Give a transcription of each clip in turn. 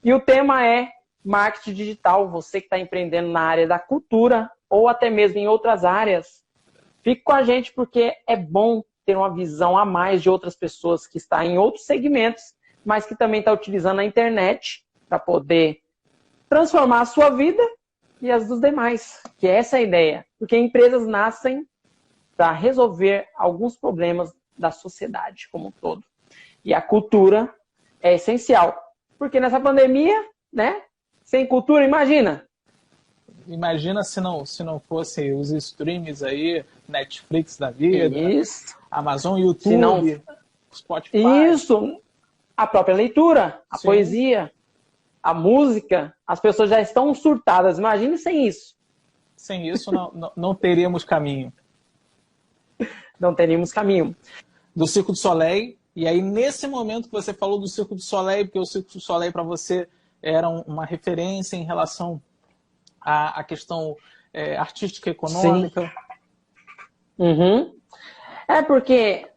E o tema é marketing digital. Você que está empreendendo na área da cultura ou até mesmo em outras áreas, fique com a gente porque é bom ter uma visão a mais de outras pessoas que estão em outros segmentos, mas que também estão utilizando a internet para poder transformar a sua vida e as dos demais, que é essa a ideia. Porque empresas nascem para resolver alguns problemas da sociedade como um todo. E a cultura é essencial. Porque nessa pandemia, né? Sem cultura, imagina. Imagina se não fosse os streams aí, Netflix da vida, isso. Amazon, YouTube, Spotify. Isso. A própria leitura, a poesia, a música. As pessoas já estão surtadas. Imagine sem isso. Sem isso não teríamos caminho. Não teríamos caminho. Do Cirque du Soleil. E aí, nesse momento que você falou do Cirque du Soleil, porque o Cirque du Soleil para você era uma referência em relação à questão artística e econômica. Uhum. É porque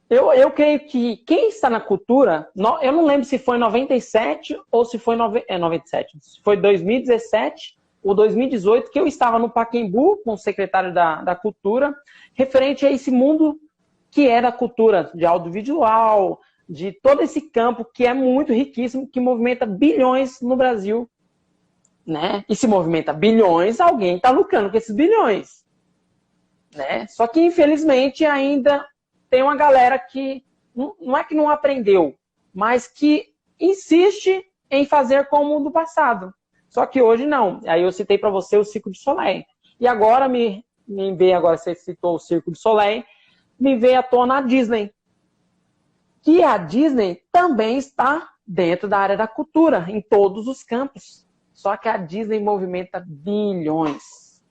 eu creio que quem está na cultura, eu não lembro se foi em 97 ou se foi 97, se foi 2017 ou 2018, que eu estava no Pacaembu com o secretário da Cultura, referente a esse mundo que é da cultura, de audiovisual, de todo esse campo que é muito riquíssimo, que movimenta bilhões no Brasil. Né? E se movimenta bilhões, alguém está lucrando com esses bilhões. Né? Só que, infelizmente, ainda tem uma galera que não é que não aprendeu, mas que insiste em fazer como o do passado. Só que hoje não. Aí eu citei para você o Cirque du Soleil. E agora me veio, agora você citou o Cirque du Soleil, me veio à tona a Disney. Que a Disney também está dentro da área da cultura, em todos os campos. Só que a Disney movimenta bilhões.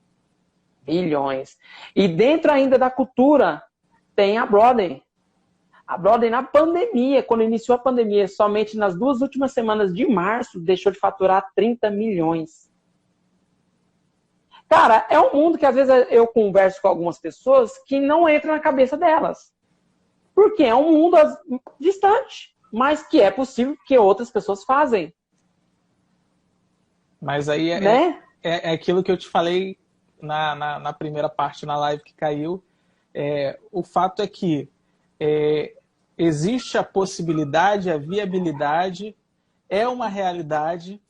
Bilhões. E dentro ainda da cultura, tem a Broadway. A Broadway na pandemia, quando iniciou a pandemia, somente nas 2 últimas semanas de março, deixou de faturar 30 milhões. Cara, é um mundo que às vezes eu converso com algumas pessoas que não entra na cabeça delas. Porque é um mundo distante, mas que é possível que outras pessoas fazem. Mas aí é aquilo que eu te falei na primeira parte, na live que caiu. O fato é que existe a possibilidade, a viabilidade, é uma realidade,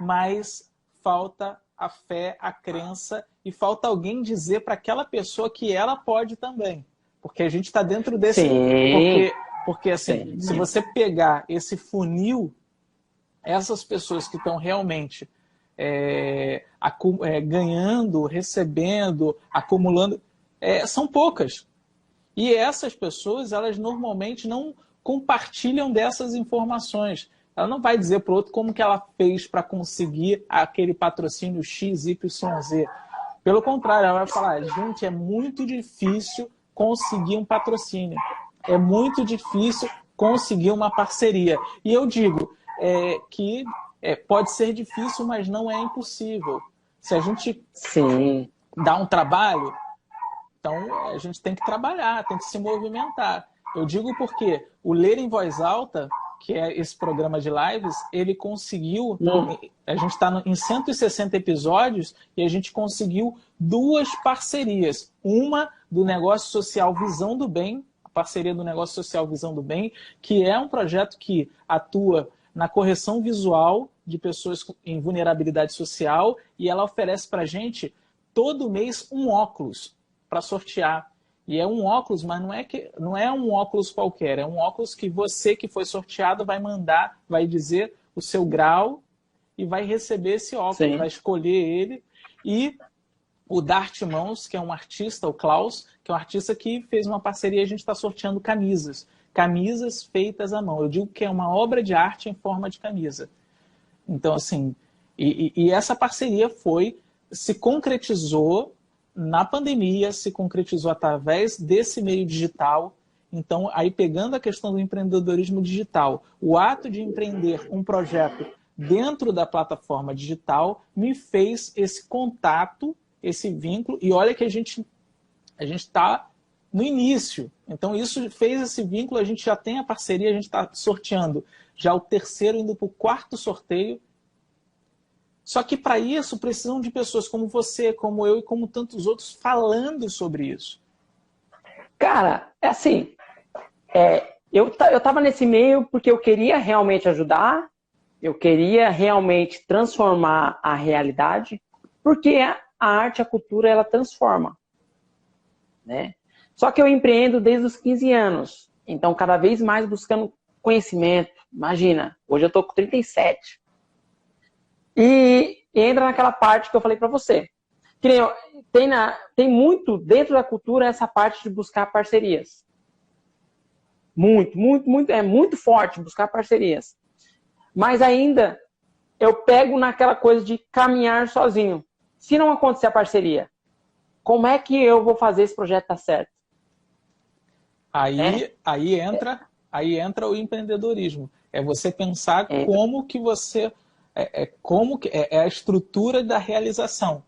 mas falta a fé, a crença, e falta alguém dizer para aquela pessoa que ela pode também. Porque a gente está dentro desse... Sim. Porque assim, se você pegar esse funil, essas pessoas que estão realmente ganhando, recebendo, acumulando, são poucas. E essas pessoas, elas normalmente não compartilham dessas informações. Ela não vai dizer para o outro como que ela fez para conseguir aquele patrocínio X, Y, Z. Pelo contrário, ela vai falar, gente, é muito difícil conseguir um patrocínio. É muito difícil conseguir uma parceria. E eu digo que pode ser difícil, mas não é impossível. Se a gente dá um trabalho, então a gente tem que trabalhar, tem que se movimentar. Eu digo porque o Ler em Voz Alta, que é esse programa de lives, ele conseguiu... A gente está em 160 episódios e a gente conseguiu 2 parcerias. Uma do Negócio Social Visão do Bem, a parceria do Negócio Social Visão do Bem, que é um projeto que atua na correção visual de pessoas em vulnerabilidade social, e ela oferece para a gente todo mês um óculos para sortear. E é um óculos, mas não é um óculos qualquer, é um óculos que você que foi sorteado vai mandar, vai dizer o seu grau e vai receber esse óculos, vai escolher ele. E o Dart Mãos, que é um artista, o Klaus, que é um artista que fez uma parceria, a gente está sorteando camisas feitas à mão. Eu digo que é uma obra de arte em forma de camisa. Então, assim, e essa parceria se concretizou na pandemia, se concretizou através desse meio digital. Então, aí pegando a questão do empreendedorismo digital, o ato de empreender um projeto dentro da plataforma digital me fez esse contato, esse vínculo, e olha que a gente está no início. Então, isso fez esse vínculo, a gente já tem a parceria, a gente está sorteando já o 3º, indo para o 4º sorteio, Só que para isso precisam de pessoas como você, como eu e como tantos outros falando sobre isso. Cara, é assim, eu tava nesse meio porque eu queria realmente ajudar, eu queria realmente transformar a realidade, porque a arte, a cultura, ela transforma, né? Só que eu empreendo desde os 15 anos, então cada vez mais buscando conhecimento. Imagina, hoje eu tô com 37. E entra naquela parte que eu falei para você. Que nem tem muito dentro da cultura essa parte de buscar parcerias. Muito, muito, muito, é muito forte buscar parcerias. Mas ainda eu pego naquela coisa de caminhar sozinho. Se não acontecer a parceria, como é que eu vou fazer esse projeto dar certo? Aí entra o empreendedorismo. É você pensar como que você é a estrutura da realização.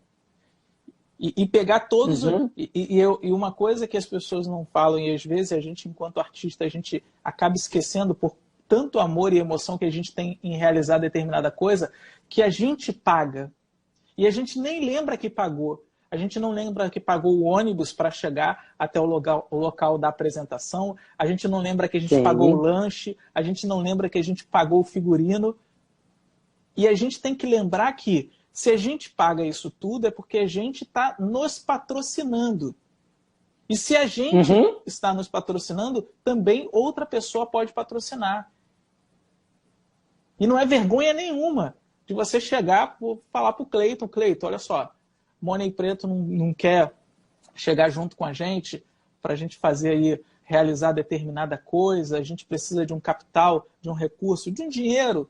E pegar todos e uma coisa que as pessoas não falam, e às vezes a gente, enquanto artista, a gente acaba esquecendo por tanto amor e emoção que a gente tem em realizar determinada coisa, que a gente paga. E a gente nem lembra que pagou. A gente não lembra que pagou o ônibus para chegar até o local da apresentação. A gente não lembra que a gente pagou o lanche. A gente não lembra que a gente pagou o figurino. E a gente tem que lembrar que se a gente paga isso tudo é porque a gente está nos patrocinando. E se a gente está nos patrocinando, também outra pessoa pode patrocinar. E não é vergonha nenhuma de você chegar e falar para o Cleiton, olha só, Money Preto não quer chegar junto com a gente para a gente fazer aí, realizar determinada coisa, a gente precisa de um capital, de um recurso, de um dinheiro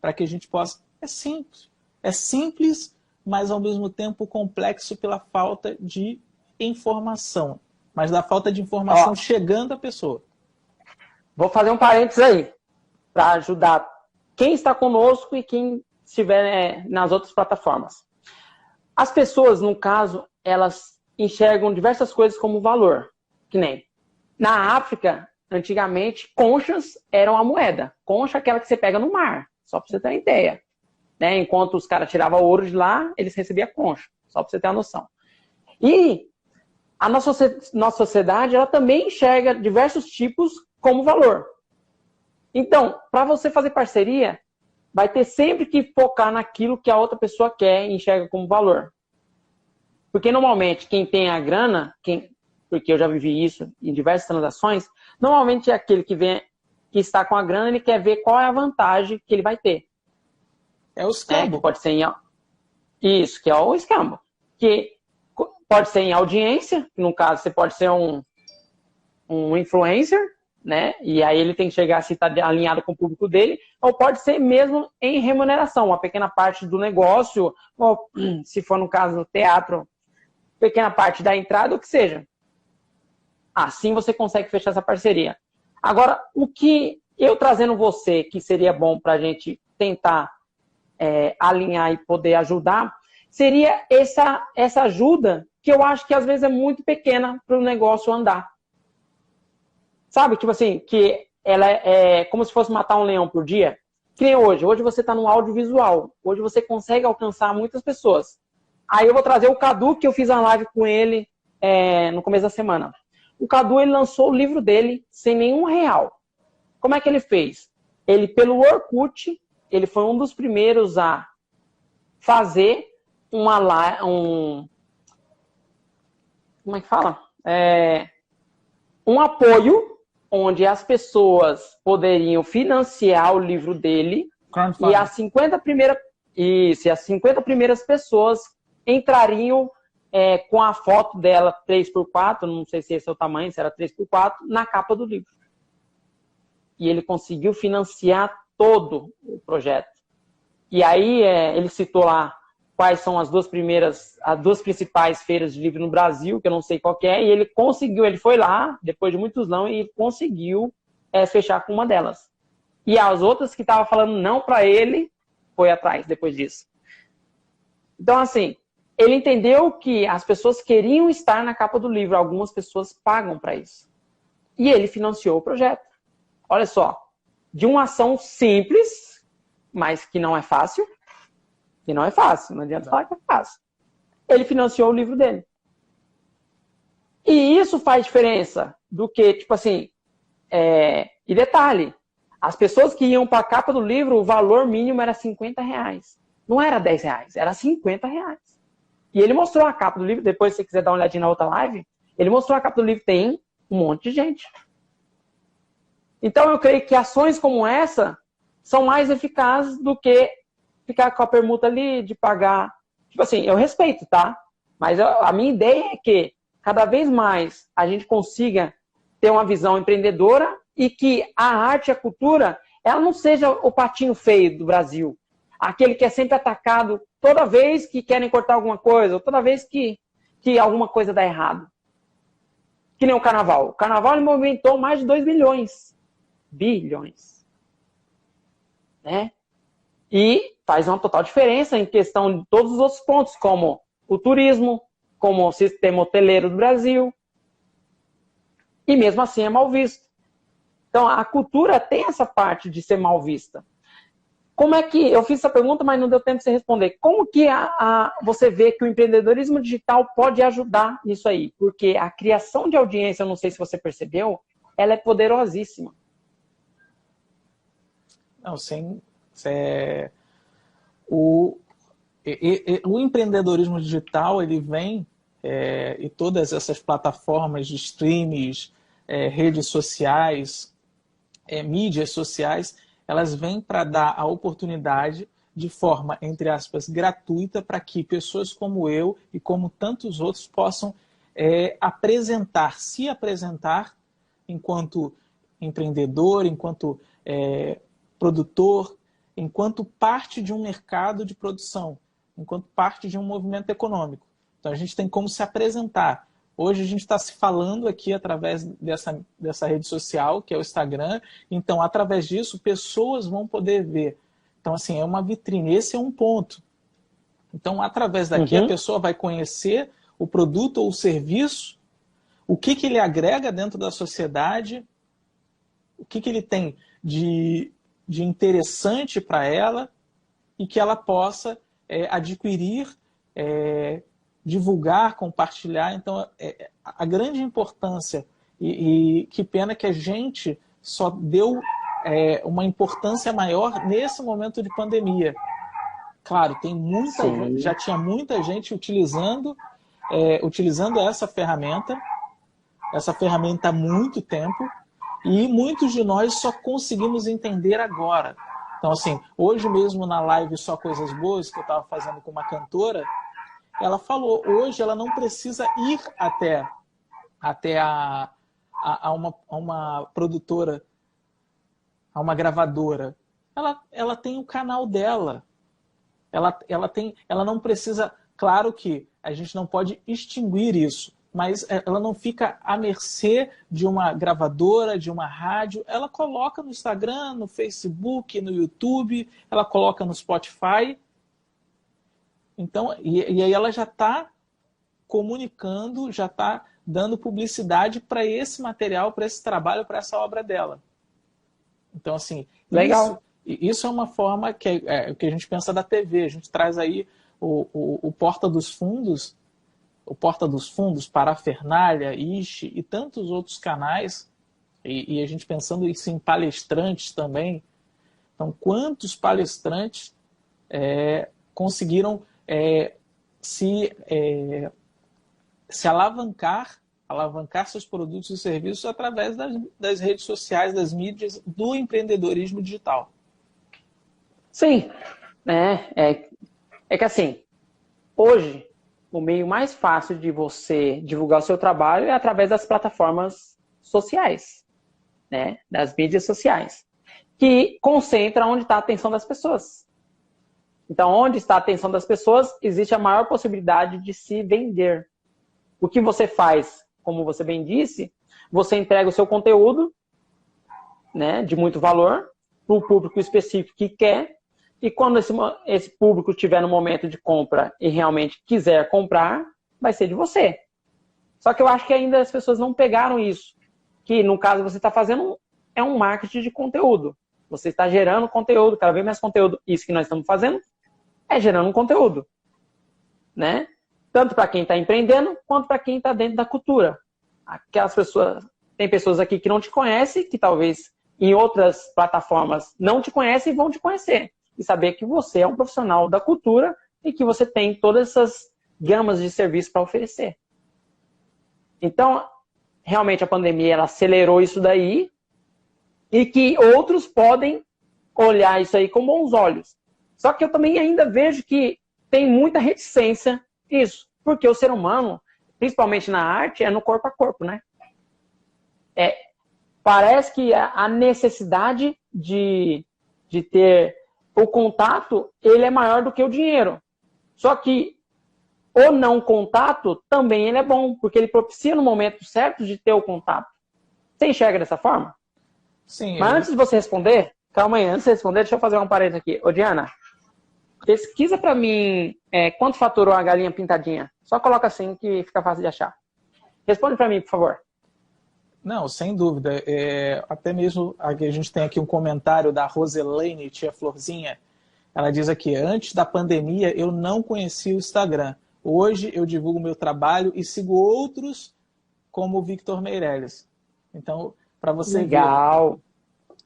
para que a gente possa... É simples. É simples, mas ao mesmo tempo complexo pela falta de informação. Mas da falta de informação chegando à pessoa. Vou fazer um parênteses aí, para ajudar quem está conosco e quem estiver nas outras plataformas. As pessoas, no caso, elas enxergam diversas coisas como valor. Que nem na África, antigamente, conchas eram a moeda. Concha é aquela que você pega no mar, só para você ter uma ideia. Né? Enquanto os caras tiravam ouro de lá, eles recebiam concha, só para você ter uma noção. E a nossa sociedade, ela também enxerga diversos tipos como valor. Então, para você fazer parceria, vai ter sempre que focar naquilo que a outra pessoa quer e enxerga como valor. Porque normalmente quem tem a grana, porque eu já vivi isso em diversas transações, normalmente é aquele que está com a grana, ele quer ver qual é a vantagem que ele vai ter. É o escambo. Que pode ser isso, que é o escambo. Que pode ser em audiência, no caso você pode ser um influencer, né? E aí ele tem que chegar se está alinhado com o público dele, ou pode ser mesmo em remuneração, uma pequena parte do negócio, ou se for no caso do teatro, pequena parte da entrada, o que seja. Assim você consegue fechar essa parceria. Agora, o que eu trazendo você, que seria bom para a gente tentar alinhar e poder ajudar, seria essa ajuda que eu acho que às vezes é muito pequena para o negócio andar. Sabe? Tipo assim, que ela é como se fosse matar um leão por dia. Que nem hoje. Hoje você está no audiovisual. Hoje você consegue alcançar muitas pessoas. Aí eu vou trazer o Cadu, que eu fiz uma live com ele no começo da semana. O Cadu, ele lançou o livro dele sem nenhum real. Como é que ele fez? Ele, pelo Orkut, ele foi um dos primeiros a fazer como é que fala? Um apoio onde as pessoas poderiam financiar o livro dele e as 50 primeiras pessoas entrariam com a foto dela 3x4, não sei se esse é o tamanho, se era 3x4, na capa do livro. E ele conseguiu financiar todo o projeto. E aí ele citou lá quais são as duas principais feiras de livro no Brasil, que eu não sei qual que é, e ele foi lá, depois de muitos não, e conseguiu fechar com uma delas. E as outras que estavam falando não para ele, foi atrás depois disso. Então, assim, ele entendeu que as pessoas queriam estar na capa do livro, algumas pessoas pagam para isso. E ele financiou o projeto. Olha só, de uma ação simples, mas que não é fácil, E não é fácil, não adianta falar que é fácil. Ele financiou o livro dele. E isso faz diferença do que, tipo assim, e detalhe, as pessoas que iam para a capa do livro, o valor mínimo era R$50. Não era R$10, era R$50. E ele mostrou a capa do livro, depois se você quiser dar uma olhadinha na outra live, ele mostrou a capa do livro, tem um monte de gente. Então eu creio que ações como essa são mais eficazes do que ficar com a permuta ali de pagar. Tipo assim, eu respeito, tá? Mas a minha ideia é que cada vez mais a gente consiga ter uma visão empreendedora e que a arte e a cultura, ela não seja o patinho feio do Brasil. Aquele que é sempre atacado toda vez que querem cortar alguma coisa, ou toda vez que alguma coisa dá errado. Que nem o carnaval. O carnaval ele movimentou mais de 2 bilhões. Bilhões. Né? E faz uma total diferença em questão de todos os outros pontos, como o turismo, como o sistema hoteleiro do Brasil. E mesmo assim é mal visto. Então, a cultura tem essa parte de ser mal vista. Como é que... Eu fiz essa pergunta, mas não deu tempo de você responder. Como que você vê que o empreendedorismo digital pode ajudar nisso aí? Porque a criação de audiência, eu não sei se você percebeu, ela é poderosíssima. Não, sim. O empreendedorismo digital, ele vem, e todas essas plataformas de streams, redes sociais, mídias sociais, elas vêm para dar a oportunidade de forma, entre aspas, gratuita, para que pessoas como eu e como tantos outros possam se apresentar enquanto empreendedor, enquanto produtor, enquanto parte de um mercado de produção, enquanto parte de um movimento econômico. Então a gente tem como se apresentar. Hoje a gente está se falando aqui através dessa rede social, que é o Instagram. Então, através disso, pessoas vão poder ver. Então, assim, é uma vitrine. Esse é um ponto. Então, através daqui, a pessoa vai conhecer o produto ou o serviço, o que ele agrega dentro da sociedade, o que ele tem de interessante para ela e que ela possa adquirir, divulgar, compartilhar. Então, a grande importância, e que pena que a gente só deu uma importância maior nesse momento de pandemia. Claro, já tinha muita gente utilizando essa ferramenta há muito tempo, e muitos de nós só conseguimos entender agora. Então, assim, hoje mesmo na live Só Coisas Boas, que eu estava fazendo com uma cantora, ela falou, hoje ela não precisa ir até uma produtora, a uma gravadora. Ela tem o canal dela. Ela não precisa... Claro que a gente não pode extinguir isso, mas ela não fica à mercê de uma gravadora, de uma rádio. Ela coloca no Instagram, no Facebook, no YouTube, ela coloca no Spotify. Então, e aí ela já está comunicando, já está dando publicidade para esse material, para esse trabalho, para essa obra dela. Então, assim, legal. Isso é uma forma que a gente pensa da TV. A gente traz aí o Porta dos Fundos, Parafernália, Ishi e tantos outros canais, e a gente pensando isso em palestrantes também. Então, quantos palestrantes conseguiram se alavancar seus produtos e serviços através das redes sociais, das mídias, do empreendedorismo digital. Sim, é que assim, hoje o meio mais fácil de você divulgar o seu trabalho é através das plataformas sociais, né? Das mídias sociais, que concentra onde está a atenção das pessoas. Então, onde está a atenção das pessoas, existe a maior possibilidade de se vender. O que você faz, como você bem disse, você entrega o seu conteúdo, né, de muito valor, para o público específico que quer, e quando esse público estiver no momento de compra e realmente quiser comprar, vai ser de você. Só que eu acho que ainda as pessoas não pegaram isso, que no caso você está fazendo um marketing de conteúdo. Você está gerando conteúdo, cada vez mais conteúdo. Isso que nós estamos fazendo É gerando um conteúdo, né? Tanto para quem está empreendendo, quanto para quem está dentro da cultura. Aquelas pessoas, tem pessoas aqui que não te conhecem, que talvez em outras plataformas não te conhecem e vão te conhecer. E saber que você é um profissional da cultura e que você tem todas essas gamas de serviço para oferecer. Então, realmente a pandemia ela acelerou isso daí e que outros podem olhar isso aí com bons olhos. Só que eu também ainda vejo que tem muita reticência nisso, porque o ser humano, principalmente na arte, é no corpo a corpo, né? Parece que a necessidade de ter o contato, ele é maior do que o dinheiro. Só que o não contato também ele é bom, porque ele propicia no momento certo de ter o contato. Você enxerga dessa forma? Sim. Mas antes de você responder, calma aí, antes de você responder, deixa eu fazer um parênteses aqui. Ô, Diana, pesquisa pra mim quanto faturou a galinha pintadinha. Só coloca assim que fica fácil de achar. Responde pra mim, por favor. Não, sem dúvida. Até mesmo a gente tem aqui um comentário da Roselaine, tia Florzinha. Ela diz aqui, antes da pandemia eu não conhecia o Instagram. Hoje eu divulgo meu trabalho e sigo outros como o Victor Meirelles. Então, para você Legal.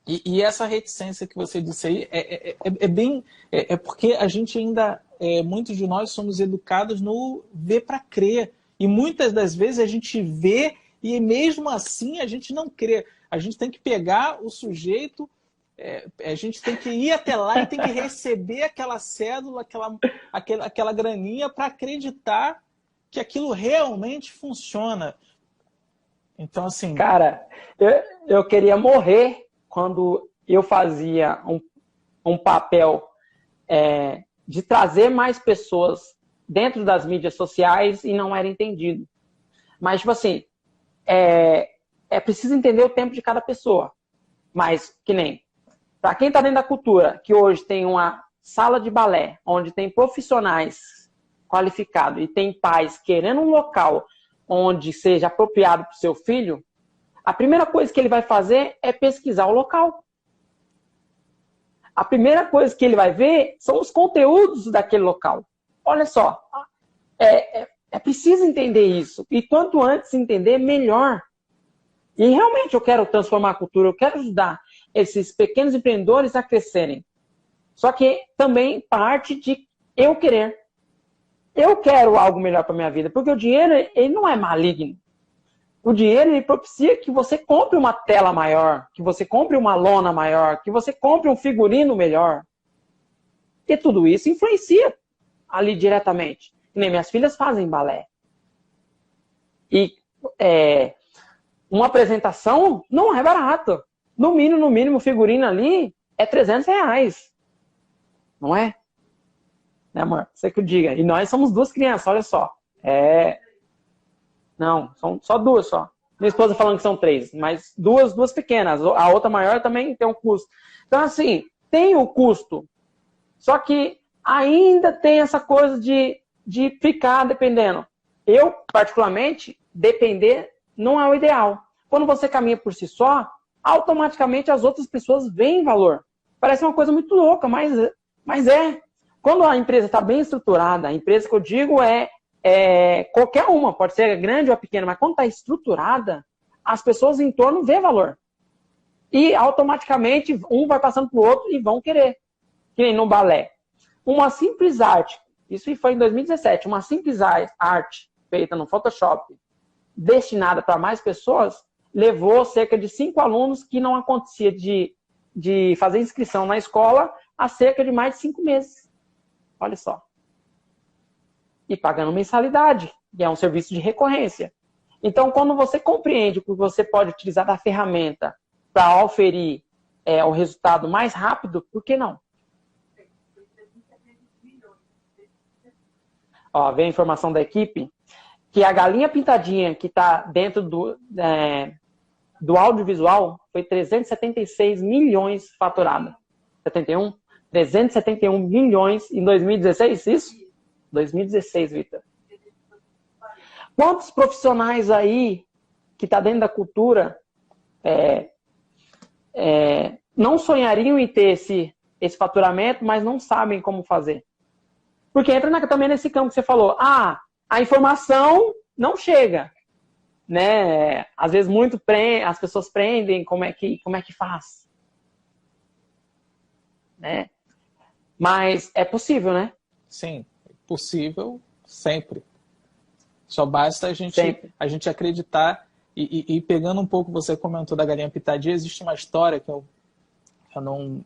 ver. E essa reticência que você disse aí é porque a gente ainda, muitos de nós somos educados no ver para crer. E muitas das vezes a gente vê e mesmo assim a gente não crê. A gente tem que pegar o sujeito, a gente tem que ir até lá e tem que receber aquela cédula, aquela graninha para acreditar que aquilo realmente funciona. Então, assim... Cara, eu queria morrer quando eu fazia um papel de trazer mais pessoas dentro das mídias sociais e não era entendido. Mas, tipo assim, é preciso entender o tempo de cada pessoa. Mas, que nem, para quem está dentro da cultura, que hoje tem uma sala de balé, onde tem profissionais qualificados e tem pais querendo um local onde seja apropriado para o seu filho, a primeira coisa que ele vai fazer é pesquisar o local. A primeira coisa que ele vai ver são os conteúdos daquele local. Olha só, é preciso entender isso. E quanto antes entender, melhor. E realmente eu quero transformar a cultura, eu quero ajudar esses pequenos empreendedores a crescerem. Só que também parte de eu querer. Eu quero algo melhor para minha vida, porque o dinheiro ele não é maligno. O dinheiro ele propicia que você compre uma tela maior, que você compre uma lona maior, que você compre um figurino melhor. E tudo isso influencia ali diretamente. Nem minhas filhas fazem balé. E uma apresentação não é barato. No mínimo, o figurino ali é R$300. Não é? Né, amor? Você que eu diga. E nós somos duas crianças, olha só. Não, são só duas só. Minha esposa falando que são 3, mas duas pequenas. A outra maior também tem um custo. Então, assim, tem o custo. Só que ainda tem essa coisa de ficar dependendo. Eu, particularmente, depender não é o ideal. Quando você caminha por si só, automaticamente as outras pessoas veem valor. Parece uma coisa muito louca, mas é. Quando a empresa está bem estruturada, a empresa que eu digo qualquer uma, pode ser grande ou pequena, mas quando está estruturada, as pessoas em torno vê valor. E automaticamente um vai passando para o outro e vão querer. Que nem no balé. Uma simples arte, isso foi em 2017, uma simples arte feita no Photoshop, destinada para mais pessoas, levou cerca de 5 alunos que não acontecia de fazer inscrição na escola há cerca de mais de 5 meses. Olha só. E pagando mensalidade, que é um serviço de recorrência. Então, quando você compreende que você pode utilizar da ferramenta para oferir o resultado mais rápido, por que não? Ó, vem a informação da equipe que a galinha pintadinha que está dentro do audiovisual foi 376 milhões faturada. 71? 371 milhões em 2016, isso? 2016, Vitor. Quantos profissionais aí que está dentro da cultura não sonhariam em ter esse faturamento, mas não sabem como fazer? Porque entra também nesse campo que você falou. Ah, a informação não chega. Né? Às vezes as pessoas prendem, como é que faz? Né? Mas é possível, né? Sim, possível sempre. Só basta a gente acreditar. E pegando um pouco, você comentou da galinha pitadinha, existe uma história que eu não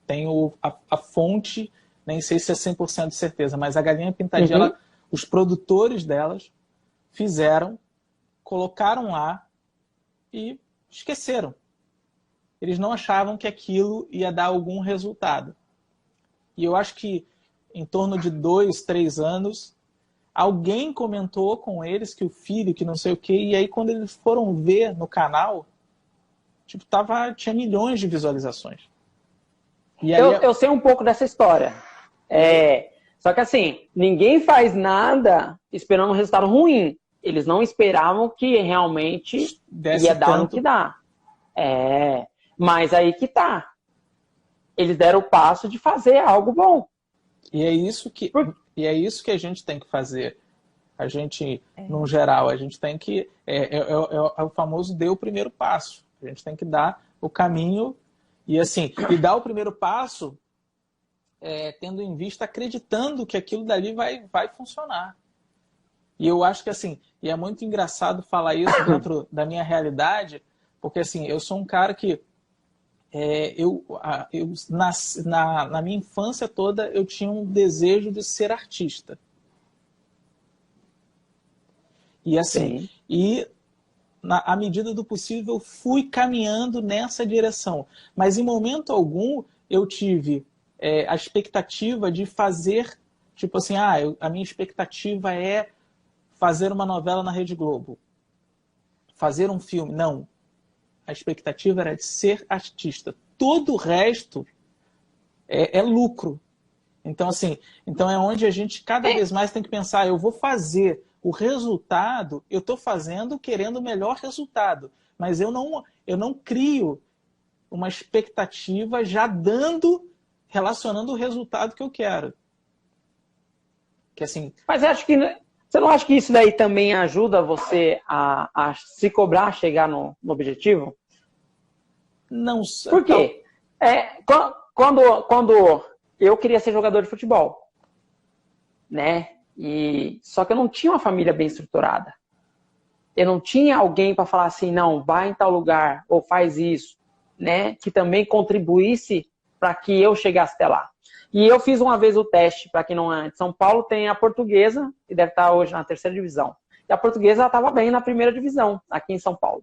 tenho a fonte, nem sei se é 100% de certeza, mas a galinha pintadinha, os produtores delas fizeram, colocaram lá e esqueceram. Eles não achavam que aquilo ia dar algum resultado. E eu acho que em torno de 2, 3 anos, alguém comentou com eles que o filho, que não sei o quê, e aí quando eles foram ver no canal, tipo, tinha milhões de visualizações. E aí, eu sei um pouco dessa história. Só que assim, ninguém faz nada esperando um resultado ruim. Eles não esperavam que realmente ia dar no que dá. Mas aí que tá. Eles deram o passo de fazer algo bom. E é isso que a gente tem que fazer. A gente, no geral, a gente tem que... É o famoso dê o primeiro passo. A gente tem que dar o caminho e dar o primeiro passo tendo em vista, acreditando que aquilo dali vai funcionar. E eu acho que e é muito engraçado falar isso dentro da minha realidade, porque eu sou um cara que na minha infância toda eu tinha um desejo de ser artista. E à medida do possível fui caminhando nessa direção. Mas em momento algum eu tive a expectativa de fazer, tipo assim, a minha expectativa é fazer uma novela na Rede Globo, fazer um filme. Não. A expectativa era de ser artista. Todo o resto é lucro. Então, é onde a gente cada vez mais tem que pensar, eu vou fazer o resultado, eu estou fazendo querendo o melhor resultado, mas eu não crio uma expectativa já relacionando o resultado que eu quero. Mas você não acha que isso daí também ajuda você a se cobrar, a chegar no objetivo? Não sei. Por quê? Quando eu queria ser jogador de futebol, né? Só que eu não tinha uma família bem estruturada. Eu não tinha alguém para falar assim, não, vai em tal lugar, ou faz isso, né? Que também contribuísse para que eu chegasse até lá. E eu fiz uma vez o teste, para quem não é de São Paulo, tem a Portuguesa, que deve estar hoje na 3ª divisão. E a Portuguesa estava bem na 1ª divisão, aqui em São Paulo.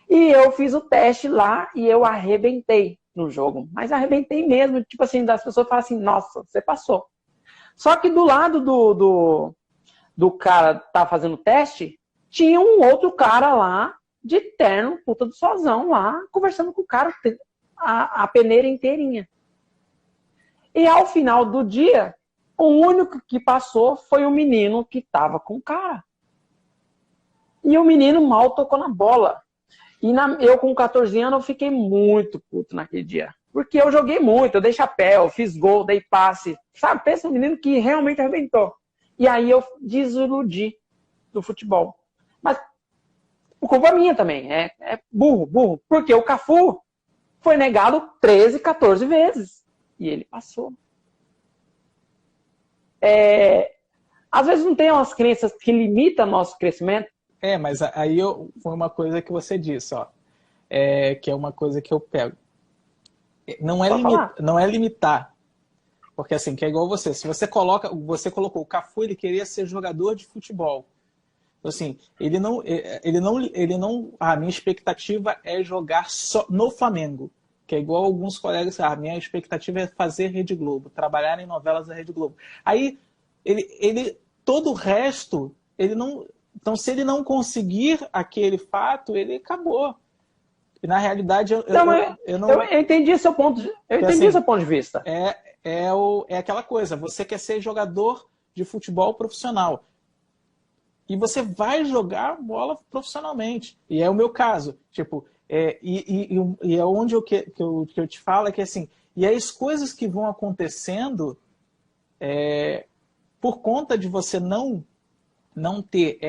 E eu fiz o teste lá e eu arrebentei no jogo. Mas arrebentei mesmo, tipo assim, das pessoas falam assim, nossa, você passou. Só que do lado do cara que tá fazendo o teste, tinha um outro cara lá, de terno, puta do sozão lá, conversando com o cara a peneira inteirinha. E ao final do dia, o único que passou foi o menino que tava com o cara. E o menino mal tocou na bola. E eu com 14 anos, eu fiquei muito puto naquele dia. Porque eu joguei muito, eu dei chapéu, fiz gol, dei passe. Sabe, pensa no menino que realmente arrebentou. E aí eu desiludi do futebol. Mas culpa minha também, é burro. Porque o Cafu foi negado 13, 14 vezes. E ele passou. Às vezes não tem umas crenças que limitam nosso crescimento. Mas aí foi uma coisa que você disse, ó. Que é uma coisa que eu pego. Não é limitar. Porque que é igual você. Se você colocou o Cafu, ele queria ser jogador de futebol. Então, a minha expectativa é jogar só no Flamengo. Que é igual alguns colegas, a minha expectativa é fazer Rede Globo, trabalhar em novelas da Rede Globo. Aí, todo o resto, ele não... Então, se ele não conseguir aquele fato, ele acabou. E, na realidade, eu entendi seu ponto de vista. É aquela coisa, você quer ser jogador de futebol profissional. E você vai jogar bola profissionalmente. E é o meu caso. É onde que eu te falo, é que e as coisas que vão acontecendo por conta de você não ter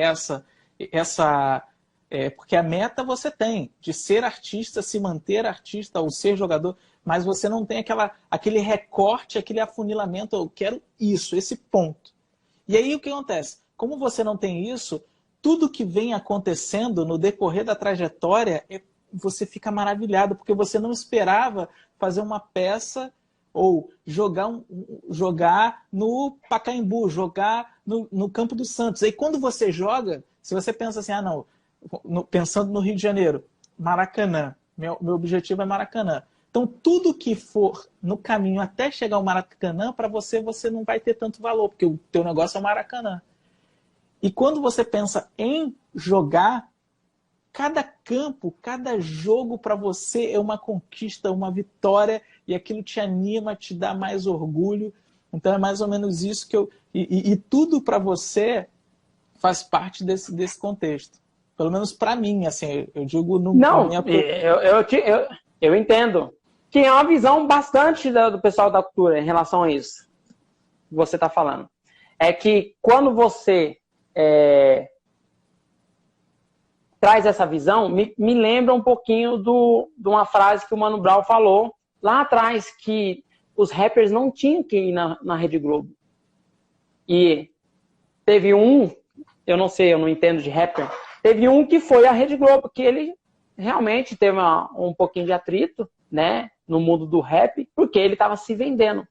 porque a meta você tem, de ser artista, se manter artista ou ser jogador, mas você não tem aquele recorte, aquele afunilamento, eu quero isso, esse ponto. E aí o que acontece? Como você não tem isso, tudo que vem acontecendo no decorrer da trajetória, você fica maravilhado, porque você não esperava fazer uma peça ou jogar no Pacaembu, jogar no Campo dos Santos. Aí quando você joga, se você pensa assim, pensando no Rio de Janeiro, Maracanã, meu objetivo é Maracanã. Então tudo que for no caminho até chegar ao Maracanã, para você não vai ter tanto valor, porque o teu negócio é o Maracanã. E quando você pensa em jogar, cada campo, cada jogo para você é uma conquista, uma vitória, e aquilo te anima, te dá mais orgulho. Então é mais ou menos isso que e tudo para você faz parte desse contexto. Pelo menos para mim, assim, eu digo no Não, minha... eu entendo. Que é uma visão bastante do pessoal da cultura em relação a isso que você está falando. É que quando você traz essa visão, me lembra um pouquinho de uma frase que o Mano Brown falou lá atrás, que os rappers não tinham que ir na Rede Globo. E teve eu não sei, eu não entendo de rapper, teve um que foi a Rede Globo, que ele realmente teve um pouquinho de atrito, né, no mundo do rap, porque ele estava se vendendo.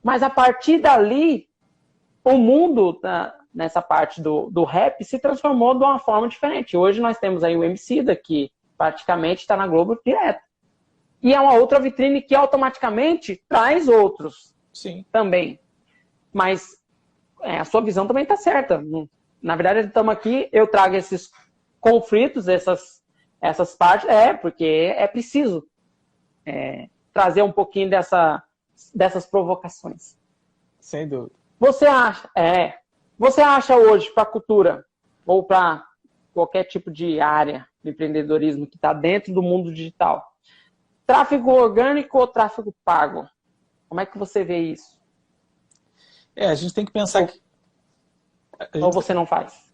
Mas a partir dali, o mundo, nessa parte do rap, se transformou de uma forma diferente. Hoje nós temos aí o Emicida, que praticamente está na Globo direto. E é uma outra vitrine que automaticamente traz outros. Sim. Também. Mas a sua visão também está certa. Na verdade, estamos aqui, eu trago esses conflitos, essas partes, porque é preciso trazer um pouquinho dessas provocações. Sem dúvida. Você acha hoje para a cultura, ou para qualquer tipo de área de empreendedorismo que está dentro do mundo digital, tráfego orgânico ou tráfego pago? Como é que você vê isso? A gente tem que pensar ou você não faz?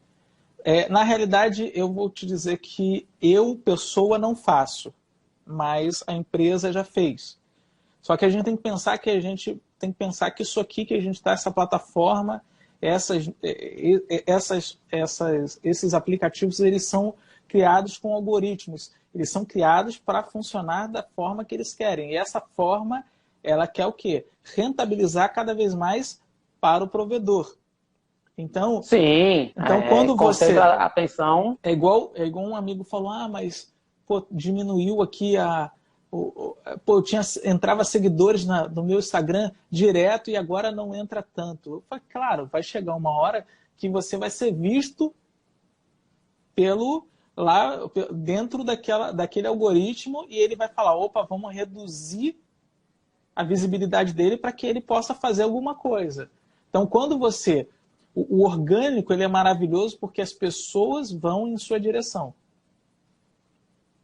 Na realidade, eu vou te dizer que eu, pessoa, não faço, mas a empresa já fez. Só que a gente tem que pensar que isso aqui que a gente está, essa plataforma, esses aplicativos, eles são criados com algoritmos. Eles são criados para funcionar da forma que eles querem. E essa forma, ela quer o quê? Rentabilizar cada vez mais para o provedor. Então, sim, quando você... atenção... É igual um amigo falou, mas diminuiu aqui entrava seguidores no meu Instagram direto e agora não entra tanto. Eu falei, claro, vai chegar uma hora que você vai ser visto dentro daquele algoritmo e ele vai falar, opa, vamos reduzir a visibilidade dele para que ele possa fazer alguma coisa. Então, quando o orgânico, ele é maravilhoso porque as pessoas vão em sua direção.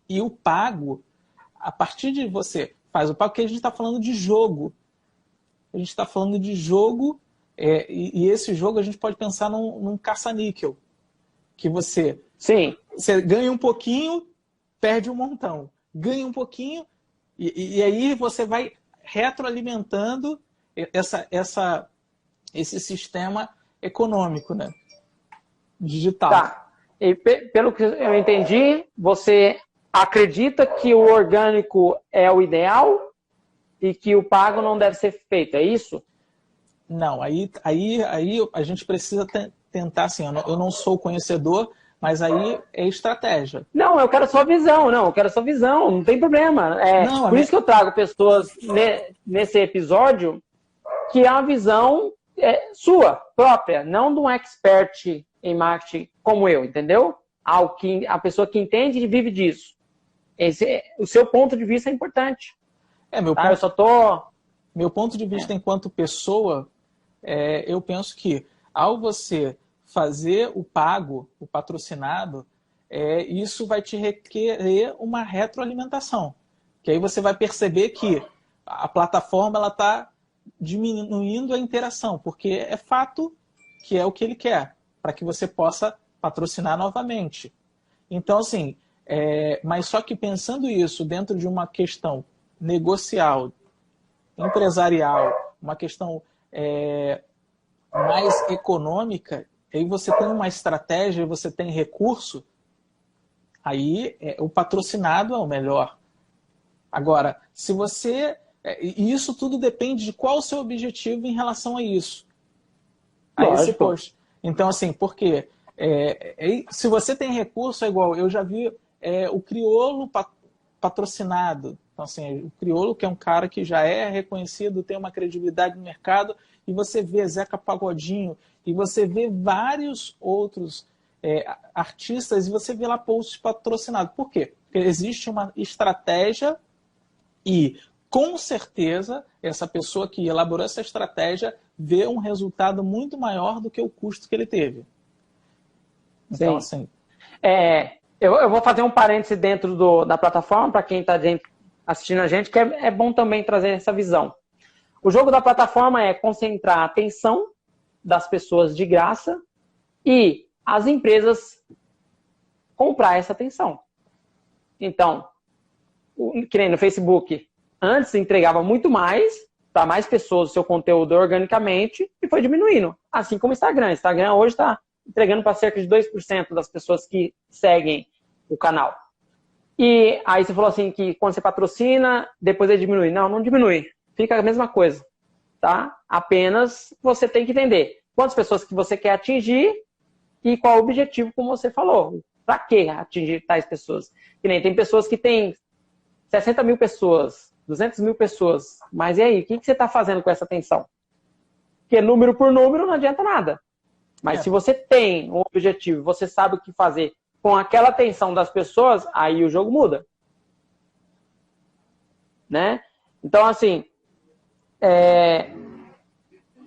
E o pago, a partir de você faz o pago, porque a gente está falando de jogo. A gente está falando de jogo, e esse jogo a gente pode pensar num caça-níquel. Que você ganha um pouquinho, perde um montão. Ganha um pouquinho, e aí você vai retroalimentando esse sistema econômico, né? Digital. Tá. E pelo que eu entendi, você acredita que o orgânico é o ideal e que o pago não deve ser feito, é isso? Não, aí a gente precisa tentar, assim, eu não sou conhecedor, mas aí é estratégia. Não, eu quero sua visão, não tem problema. Por isso que eu trago pessoas nesse episódio que é uma visão sua, própria, não de um expert em marketing como eu, entendeu? A pessoa que entende e vive disso. O seu ponto de vista é importante. Meu ponto de vista enquanto pessoa, eu penso que ao você fazer o pago, o patrocinado, isso vai te requerer uma retroalimentação. Que aí você vai perceber que a plataforma ela está diminuindo a interação, porque é fato que é o que ele quer, para que você possa patrocinar novamente. Então, assim, mas só que pensando isso dentro de uma questão negocial, empresarial, uma questão mais econômica, aí você tem uma estratégia, você tem recurso, aí o patrocinado é o melhor. Agora, se você... E isso tudo depende de qual o seu objetivo em relação a isso. A esse post. Então, assim, por quê? Se você tem recurso, é igual. Eu já vi o Criolo patrocinado. Então, assim, o Criolo, que é um cara que já é reconhecido, tem uma credibilidade no mercado, e você vê Zeca Pagodinho, e você vê vários outros artistas, e você vê lá posts patrocinados. Por quê? Porque existe uma estratégia e, com certeza, essa pessoa que elaborou essa estratégia vê um resultado muito maior do que o custo que ele teve. Então, sim. assim... Eu vou fazer um parêntese dentro da plataforma, para quem está assistindo a gente, que é bom também trazer essa visão. O jogo da plataforma é concentrar a atenção das pessoas de graça e as empresas comprar essa atenção. Então, que nem no Facebook, antes entregava muito mais para mais pessoas o seu conteúdo organicamente e foi diminuindo. Assim como o Instagram. O Instagram hoje está entregando para cerca de 2% das pessoas que seguem o canal. E aí você falou assim que quando você patrocina, depois ele diminui. Não, não diminui. Fica a mesma coisa, tá? Apenas você tem que entender quantas pessoas que você quer atingir e qual o objetivo, como você falou. Para que atingir tais pessoas? Que nem tem pessoas que têm 60 mil pessoas, 200 mil pessoas. Mas e aí, o que você está fazendo com essa atenção? Porque número por número não adianta nada. Mas se você tem um objetivo, você sabe o que fazer com aquela atenção das pessoas, aí o jogo muda. Né? Então, assim,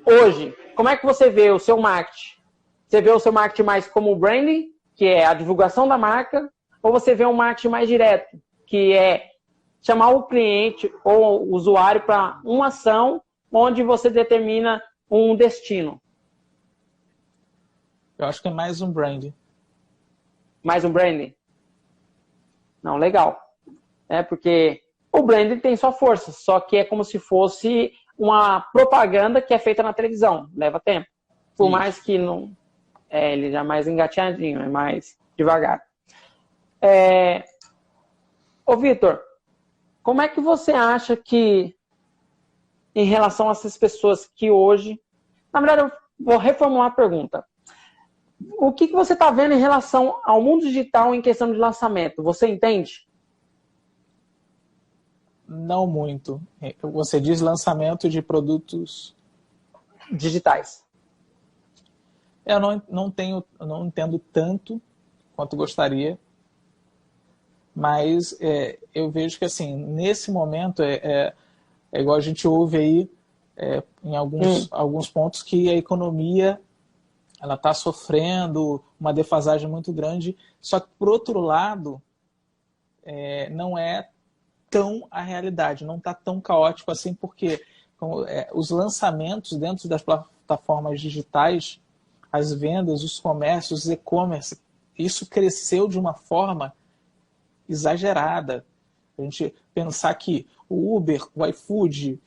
hoje, como é que você vê o seu marketing? Você vê o seu marketing mais como branding, que é a divulgação da marca, ou você vê um marketing mais direto, que é chamar o cliente ou o usuário para uma ação onde você determina um destino? Eu acho que é mais um branding. Mais um branding? Não, legal. Porque o branding tem sua força, só que é como se fosse uma propaganda que é feita na televisão. Leva tempo. Por mais que não... ele já é mais engateadinho, é mais devagar. Ô, Vitor, como é que você acha que, em relação a essas pessoas que hoje... Na verdade, eu vou reformular a pergunta. O que você está vendo em relação ao mundo digital em questão de lançamento? Você entende? Não muito. Você diz lançamento de produtos digitais. Eu não entendo tanto quanto gostaria, mas eu vejo que assim, nesse momento é igual a gente ouve aí em alguns pontos que a economia ela está sofrendo uma defasagem muito grande, só que, por outro lado, não é tão a realidade, não está tão caótico assim, porque os lançamentos dentro das plataformas digitais, as vendas, os comércios, os e-commerce, isso cresceu de uma forma exagerada. A gente pensar que o Uber, o iFood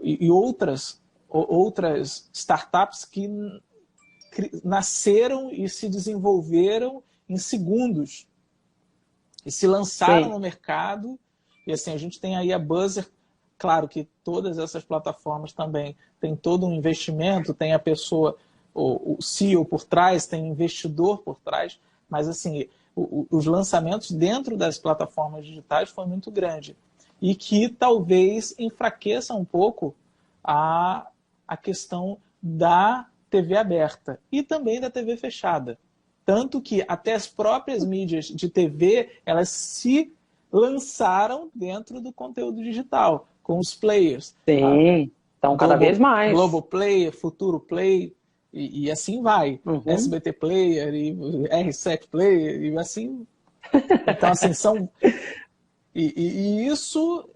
e outras startups que nasceram e se desenvolveram em segundos e se lançaram no mercado. E assim, a gente tem aí a Buzzer. Claro que todas essas plataformas também têm todo um investimento, tem a pessoa, o CEO por trás, tem investidor por trás, mas assim, os lançamentos dentro das plataformas digitais foi muito grande e que talvez enfraqueça um pouco a questão da TV aberta e também da TV fechada. Tanto que até as próprias mídias de TV, elas se lançaram dentro do conteúdo digital, com os players. Sim, então cada vez mais. Globoplay, Futuro Play, e assim vai. SBT Player, e R7 Player, e assim... Então, assim, são... E isso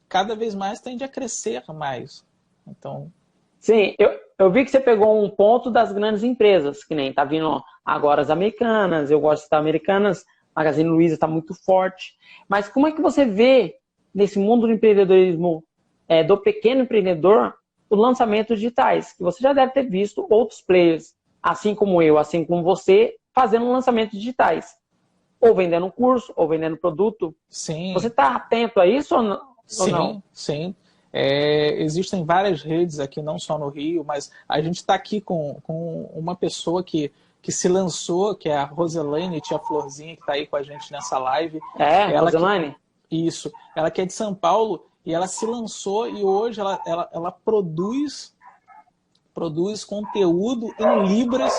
cada vez mais tende a crescer mais. Então, sim, eu vi que você pegou um ponto das grandes empresas, que nem tá vindo agora as americanas, eu gosto de citar americanas, Magazine Luiza está muito forte. Mas como é que você vê nesse mundo do empreendedorismo do pequeno empreendedor os lançamentos digitais? Que você já deve ter visto outros players, assim como eu, assim como você, fazendo lançamentos digitais. Ou vendendo um curso, ou vendendo produto. Você sim, está atento a isso ou não? sim, sim. Existem várias redes aqui, não só no Rio, mas a gente está aqui com uma pessoa que se lançou, que é a Roselaine, tia Florzinha, que está aí com a gente nessa live. É, Ela que, Roselaine? isso, ela que é de São Paulo e ela se lançou e hoje ela produz conteúdo em Libras,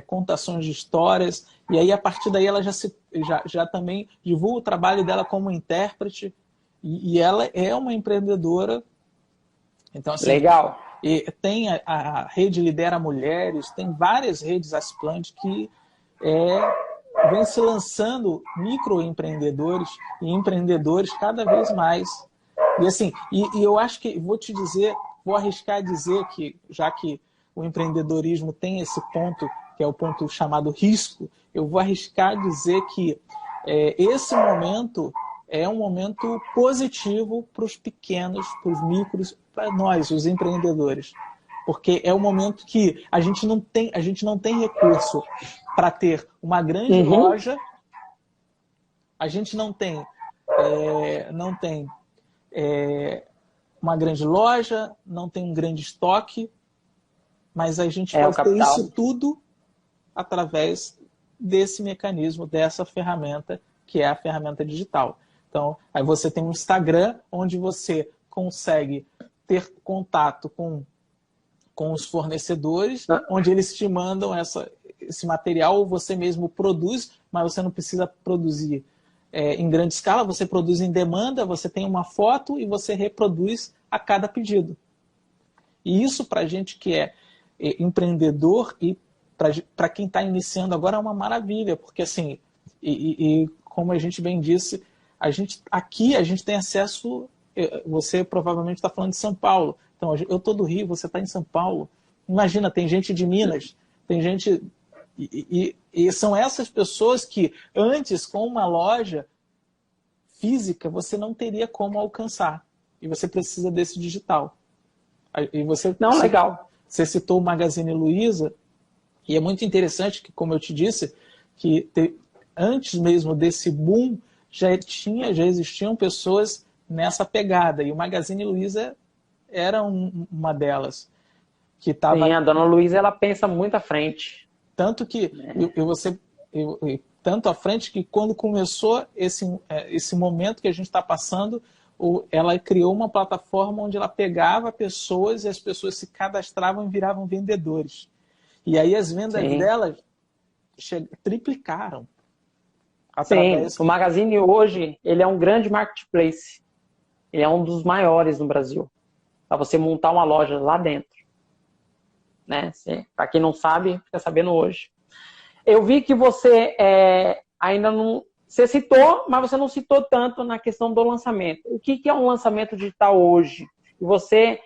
contações de histórias, e aí a partir daí ela já também divulga o trabalho dela como intérprete, e ela é uma empreendedora. Então, assim, Legal. e tem a rede Lidera Mulheres, tem várias redes Asplante que vem se lançando microempreendedores e empreendedores cada vez mais. E assim, e eu acho que, vou te dizer, vou arriscar dizer que, já que o empreendedorismo tem esse ponto, que é o ponto chamado risco, eu vou arriscar dizer que esse momento é um momento positivo para os pequenos, para os micros, para nós, os empreendedores. Porque é o momento que a gente não tem recurso para ter uma grande Uhum. loja, a gente não tem uma grande loja, não tem um grande estoque, mas a gente É o pode ter capital. isso tudo através desse mecanismo, dessa ferramenta, que é a ferramenta digital. Então, aí você tem um Instagram, onde você consegue ter contato com os fornecedores, onde eles te mandam esse material, você mesmo produz, mas você não precisa produzir em grande escala, você produz em demanda, você tem uma foto e você reproduz a cada pedido. E isso, para a gente que é empreendedor e para quem está iniciando agora, é uma maravilha, porque assim, e como a gente bem disse, aqui a gente tem acesso, você provavelmente está falando de São Paulo, então eu estou do Rio, você está em São Paulo, imagina, tem gente de Minas, tem gente, e são essas pessoas que antes, com uma loja física, você não teria como alcançar, e você precisa desse digital. E Não, legal. você citou o Magazine Luiza, e é muito interessante que, como eu te disse, que antes mesmo desse boom, já existiam pessoas nessa pegada, e o Magazine Luiza era uma delas, que Sim, estava a dona Luísa, ela pensa muito à frente. tanto que tanto à frente que quando começou esse momento que a gente está passando, ela criou uma plataforma onde ela pegava pessoas e as pessoas se cadastravam e viravam vendedores. E aí as vendas Sim. delas triplicaram Sim, através. o Magazine hoje, ele é um grande marketplace. Ele é um dos maiores no Brasil. Para você montar uma loja lá dentro. Né? Para quem não sabe, fica sabendo hoje. Eu vi que você ainda não... Você citou, mas você não citou tanto na questão do lançamento. O que é um lançamento digital hoje? E você,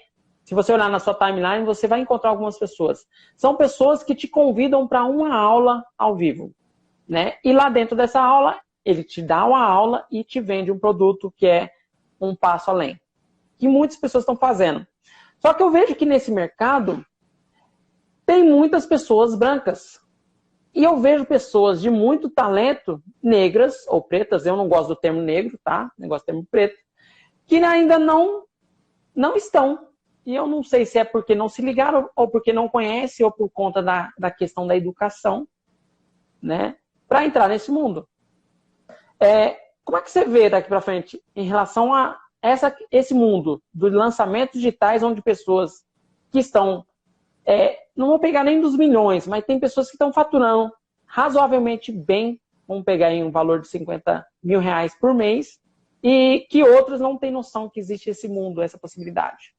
se você olhar na sua timeline, você vai encontrar algumas pessoas. São pessoas que te convidam para uma aula ao vivo. Né? E lá dentro dessa aula, ele te dá uma aula e te vende um produto que é um passo além. Que muitas pessoas estão fazendo. Só que eu vejo que nesse mercado tem muitas pessoas brancas. E eu vejo pessoas de muito talento, negras ou pretas, eu não gosto do termo negro, tá? Eu gosto do termo preto, que ainda não estão. E eu não sei se é porque não se ligaram, ou porque não conhecem, ou por conta da questão da educação, né? Para entrar nesse mundo. Como é que você vê daqui para frente em relação a esse mundo dos lançamentos digitais, onde pessoas que estão, não vou pegar nem dos milhões, mas tem pessoas que estão faturando razoavelmente bem, vamos pegar em um valor de 50 mil reais por mês, e que outros não têm noção que existe esse mundo, essa possibilidade.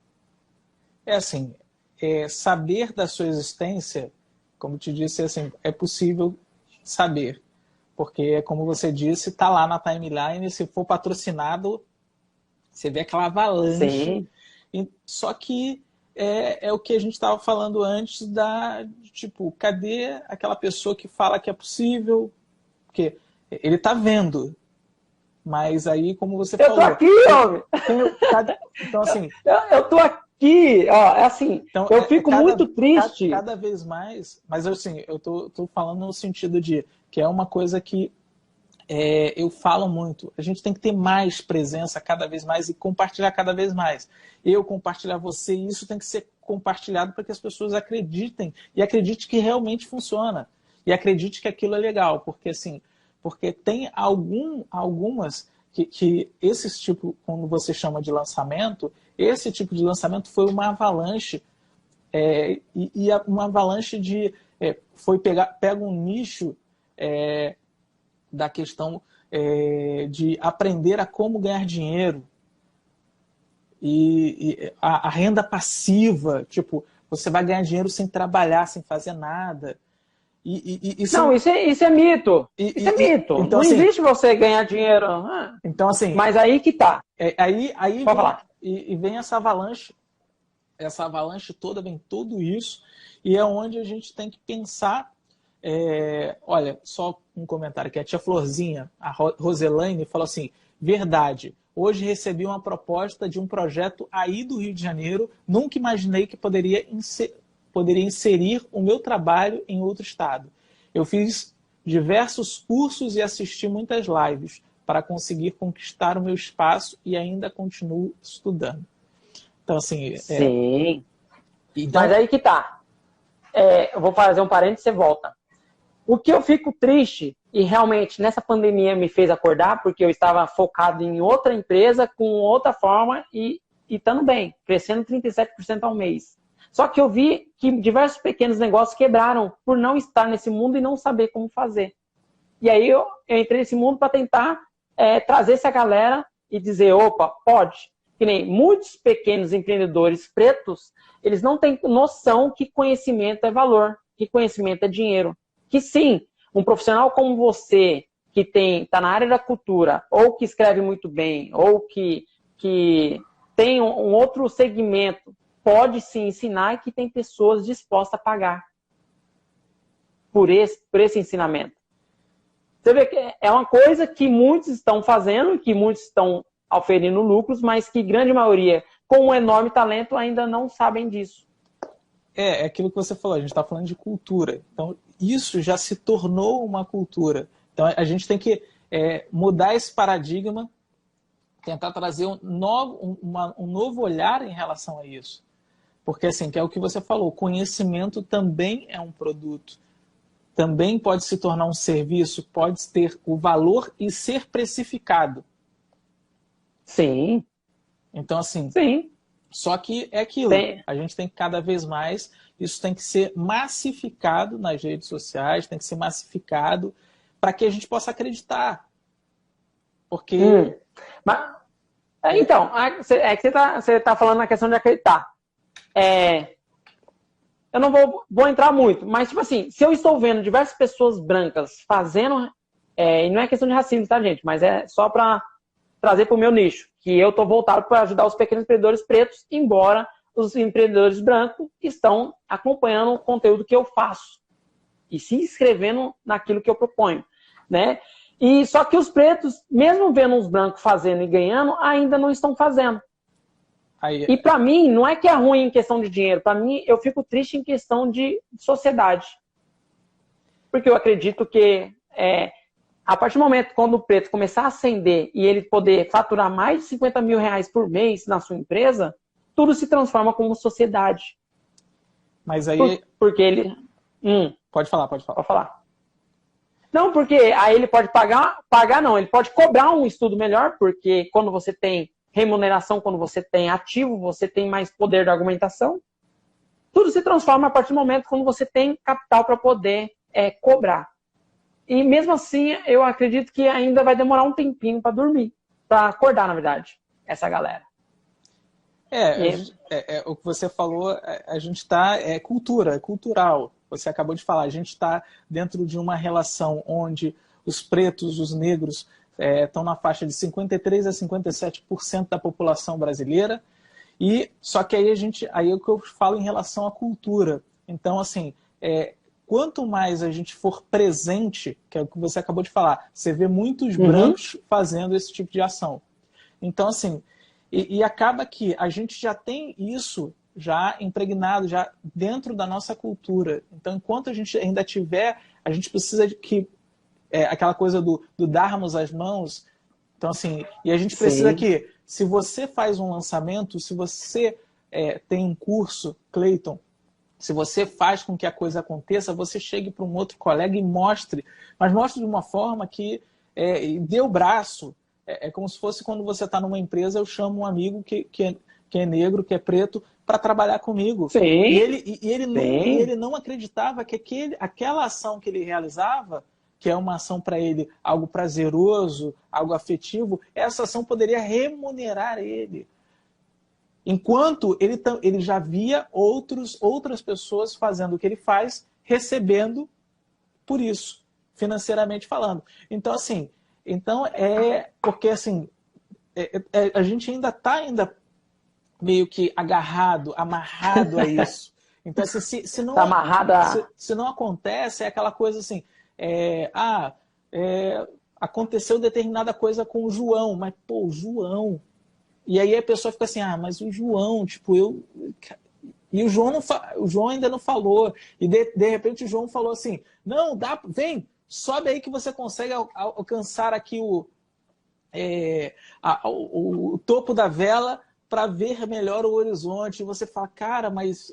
Assim, saber da sua existência, como te disse, assim, é possível saber. Porque, como você disse, está lá na timeline, se for patrocinado, você vê aquela avalanche. Sim. Só que é o que a gente estava falando antes tipo, cadê aquela pessoa que fala que é possível? Porque ele está vendo, mas aí, como você Eu tô falou... aqui, homem! Então, assim... Eu tô aqui, ó, é assim, então, eu fico muito triste. Cada vez mais, mas assim, eu tô falando no sentido de que é uma coisa que eu falo muito. A gente tem que ter mais presença cada vez mais e compartilhar cada vez mais. Eu compartilhar você, e isso tem que ser compartilhado para que as pessoas acreditem e acreditem que realmente funciona. E acredite que aquilo é legal, porque assim, porque tem algumas que esses tipo, quando você chama de lançamento, esse tipo de lançamento foi uma avalanche, uma avalanche de pega um nicho da questão de aprender a como ganhar dinheiro e a renda passiva, tipo, você vai ganhar dinheiro sem trabalhar, sem fazer nada. Não, isso é mito. Isso é mito. Então, não assim, existe você ganhar dinheiro. Então, assim, mas aí que tá. Aí Pode vem, falar. Vem essa avalanche toda, vem tudo isso, e é onde a gente tem que pensar. Olha, só um comentário aqui. A tia Florzinha, a Roselaine, falou assim: verdade, hoje recebi uma proposta de um projeto aí do Rio de Janeiro, nunca imaginei que poderia inserir o meu trabalho em outro estado. Eu fiz diversos cursos e assisti muitas lives para conseguir conquistar o meu espaço e ainda continuo estudando. Então, assim... Sim. Então... Mas aí que tá. Eu vou fazer um parênteses e você volta. O que eu fico triste, e realmente nessa pandemia me fez acordar, porque eu estava focado em outra empresa, com outra forma, e estando bem, crescendo 37% ao mês. Só que eu vi que diversos pequenos negócios quebraram por não estar nesse mundo e não saber como fazer. E aí eu entrei nesse mundo para tentar trazer essa galera e dizer, opa, pode. Que nem muitos pequenos empreendedores pretos, eles não têm noção que conhecimento é valor, que conhecimento é dinheiro. Que sim, um profissional como você, que está na área da cultura, ou que escreve muito bem, ou que tem um outro segmento, pode se ensinar e que tem pessoas dispostas a pagar por esse ensinamento. Você vê que é uma coisa que muitos estão fazendo, que muitos estão oferindo lucros, mas que grande maioria, com um enorme talento, ainda não sabem disso. É aquilo que você falou, a gente está falando de cultura. Então, isso já se tornou uma cultura. Então, a gente tem que mudar esse paradigma, tentar trazer um novo olhar em relação a isso. Porque, assim, que é o que você falou, conhecimento também é um produto. Também pode se tornar um serviço, pode ter o valor e ser precificado. Sim. Então, assim, sim. Só que é aquilo, a gente tem que cada vez mais, isso tem que ser massificado nas redes sociais, tem que ser massificado para que a gente possa acreditar. Porque... Mas, então, é que você tá falando na questão de acreditar. Eu não vou entrar muito, mas, tipo assim, se eu estou vendo diversas pessoas brancas fazendo, e não é questão de racismo, tá, gente? Mas é só para trazer para o meu nicho, que eu estou voltado para ajudar os pequenos empreendedores pretos, embora os empreendedores brancos estão acompanhando o conteúdo que eu faço e se inscrevendo naquilo que eu proponho, né? E só que os pretos, mesmo vendo os brancos fazendo e ganhando, ainda não estão fazendo. E para mim, não é que é ruim em questão de dinheiro, para mim, eu fico triste em questão de sociedade. Porque eu acredito que a partir do momento quando o preto começar a ascender e ele poder faturar mais de 50 mil reais por mês na sua empresa, tudo se transforma como sociedade. Mas aí... Porque ele... Pode falar. Pode falar. Não, porque aí ele pode pagar não, ele pode cobrar um estudo melhor, porque quando você tem remuneração, quando você tem ativo, você tem mais poder de argumentação. Tudo se transforma a partir do momento quando você tem capital para poder cobrar. E mesmo assim, eu acredito que ainda vai demorar um tempinho para dormir, para acordar, na verdade, essa galera. O que você falou, a gente está... É cultural. Você acabou de falar, a gente está dentro de uma relação onde os pretos, os negros, estão na faixa de 53% a 57% da população brasileira, E só que aí é o que eu falo em relação à cultura. Então, assim, quanto mais a gente for presente, que é o que você acabou de falar, você vê muitos brancos fazendo esse tipo de ação. Então, assim, e acaba que a gente já tem isso já impregnado, já dentro da nossa cultura. Então, enquanto a gente ainda tiver, a gente precisa de que aquela coisa do darmos as mãos. Então, assim, e a gente precisa que, se você faz um lançamento, se você tem um curso, Clayton, se você faz com que a coisa aconteça, você chegue para um outro colega e mostre, mas mostre de uma forma que dê o braço. É como se fosse quando você está numa empresa, eu chamo um amigo que é negro, que é preto, para trabalhar comigo. Sim. E ele não acreditava que aquela ação que ele realizava, que é uma ação para ele, algo prazeroso, algo afetivo, essa ação poderia remunerar ele. Enquanto ele já via outras pessoas fazendo o que ele faz, recebendo por isso, financeiramente falando. Então, assim, porque assim, a gente ainda está meio que amarrado a isso. Então, assim, se não, tá se não acontece, é aquela coisa assim, aconteceu determinada coisa com o João, mas, pô, o João... E aí a pessoa fica assim, mas o João, tipo, E o João ainda não falou. E de repente o João falou assim, não, vem, sobe aí que você consegue alcançar aqui o topo da vela para ver melhor o horizonte. E você fala, cara, mas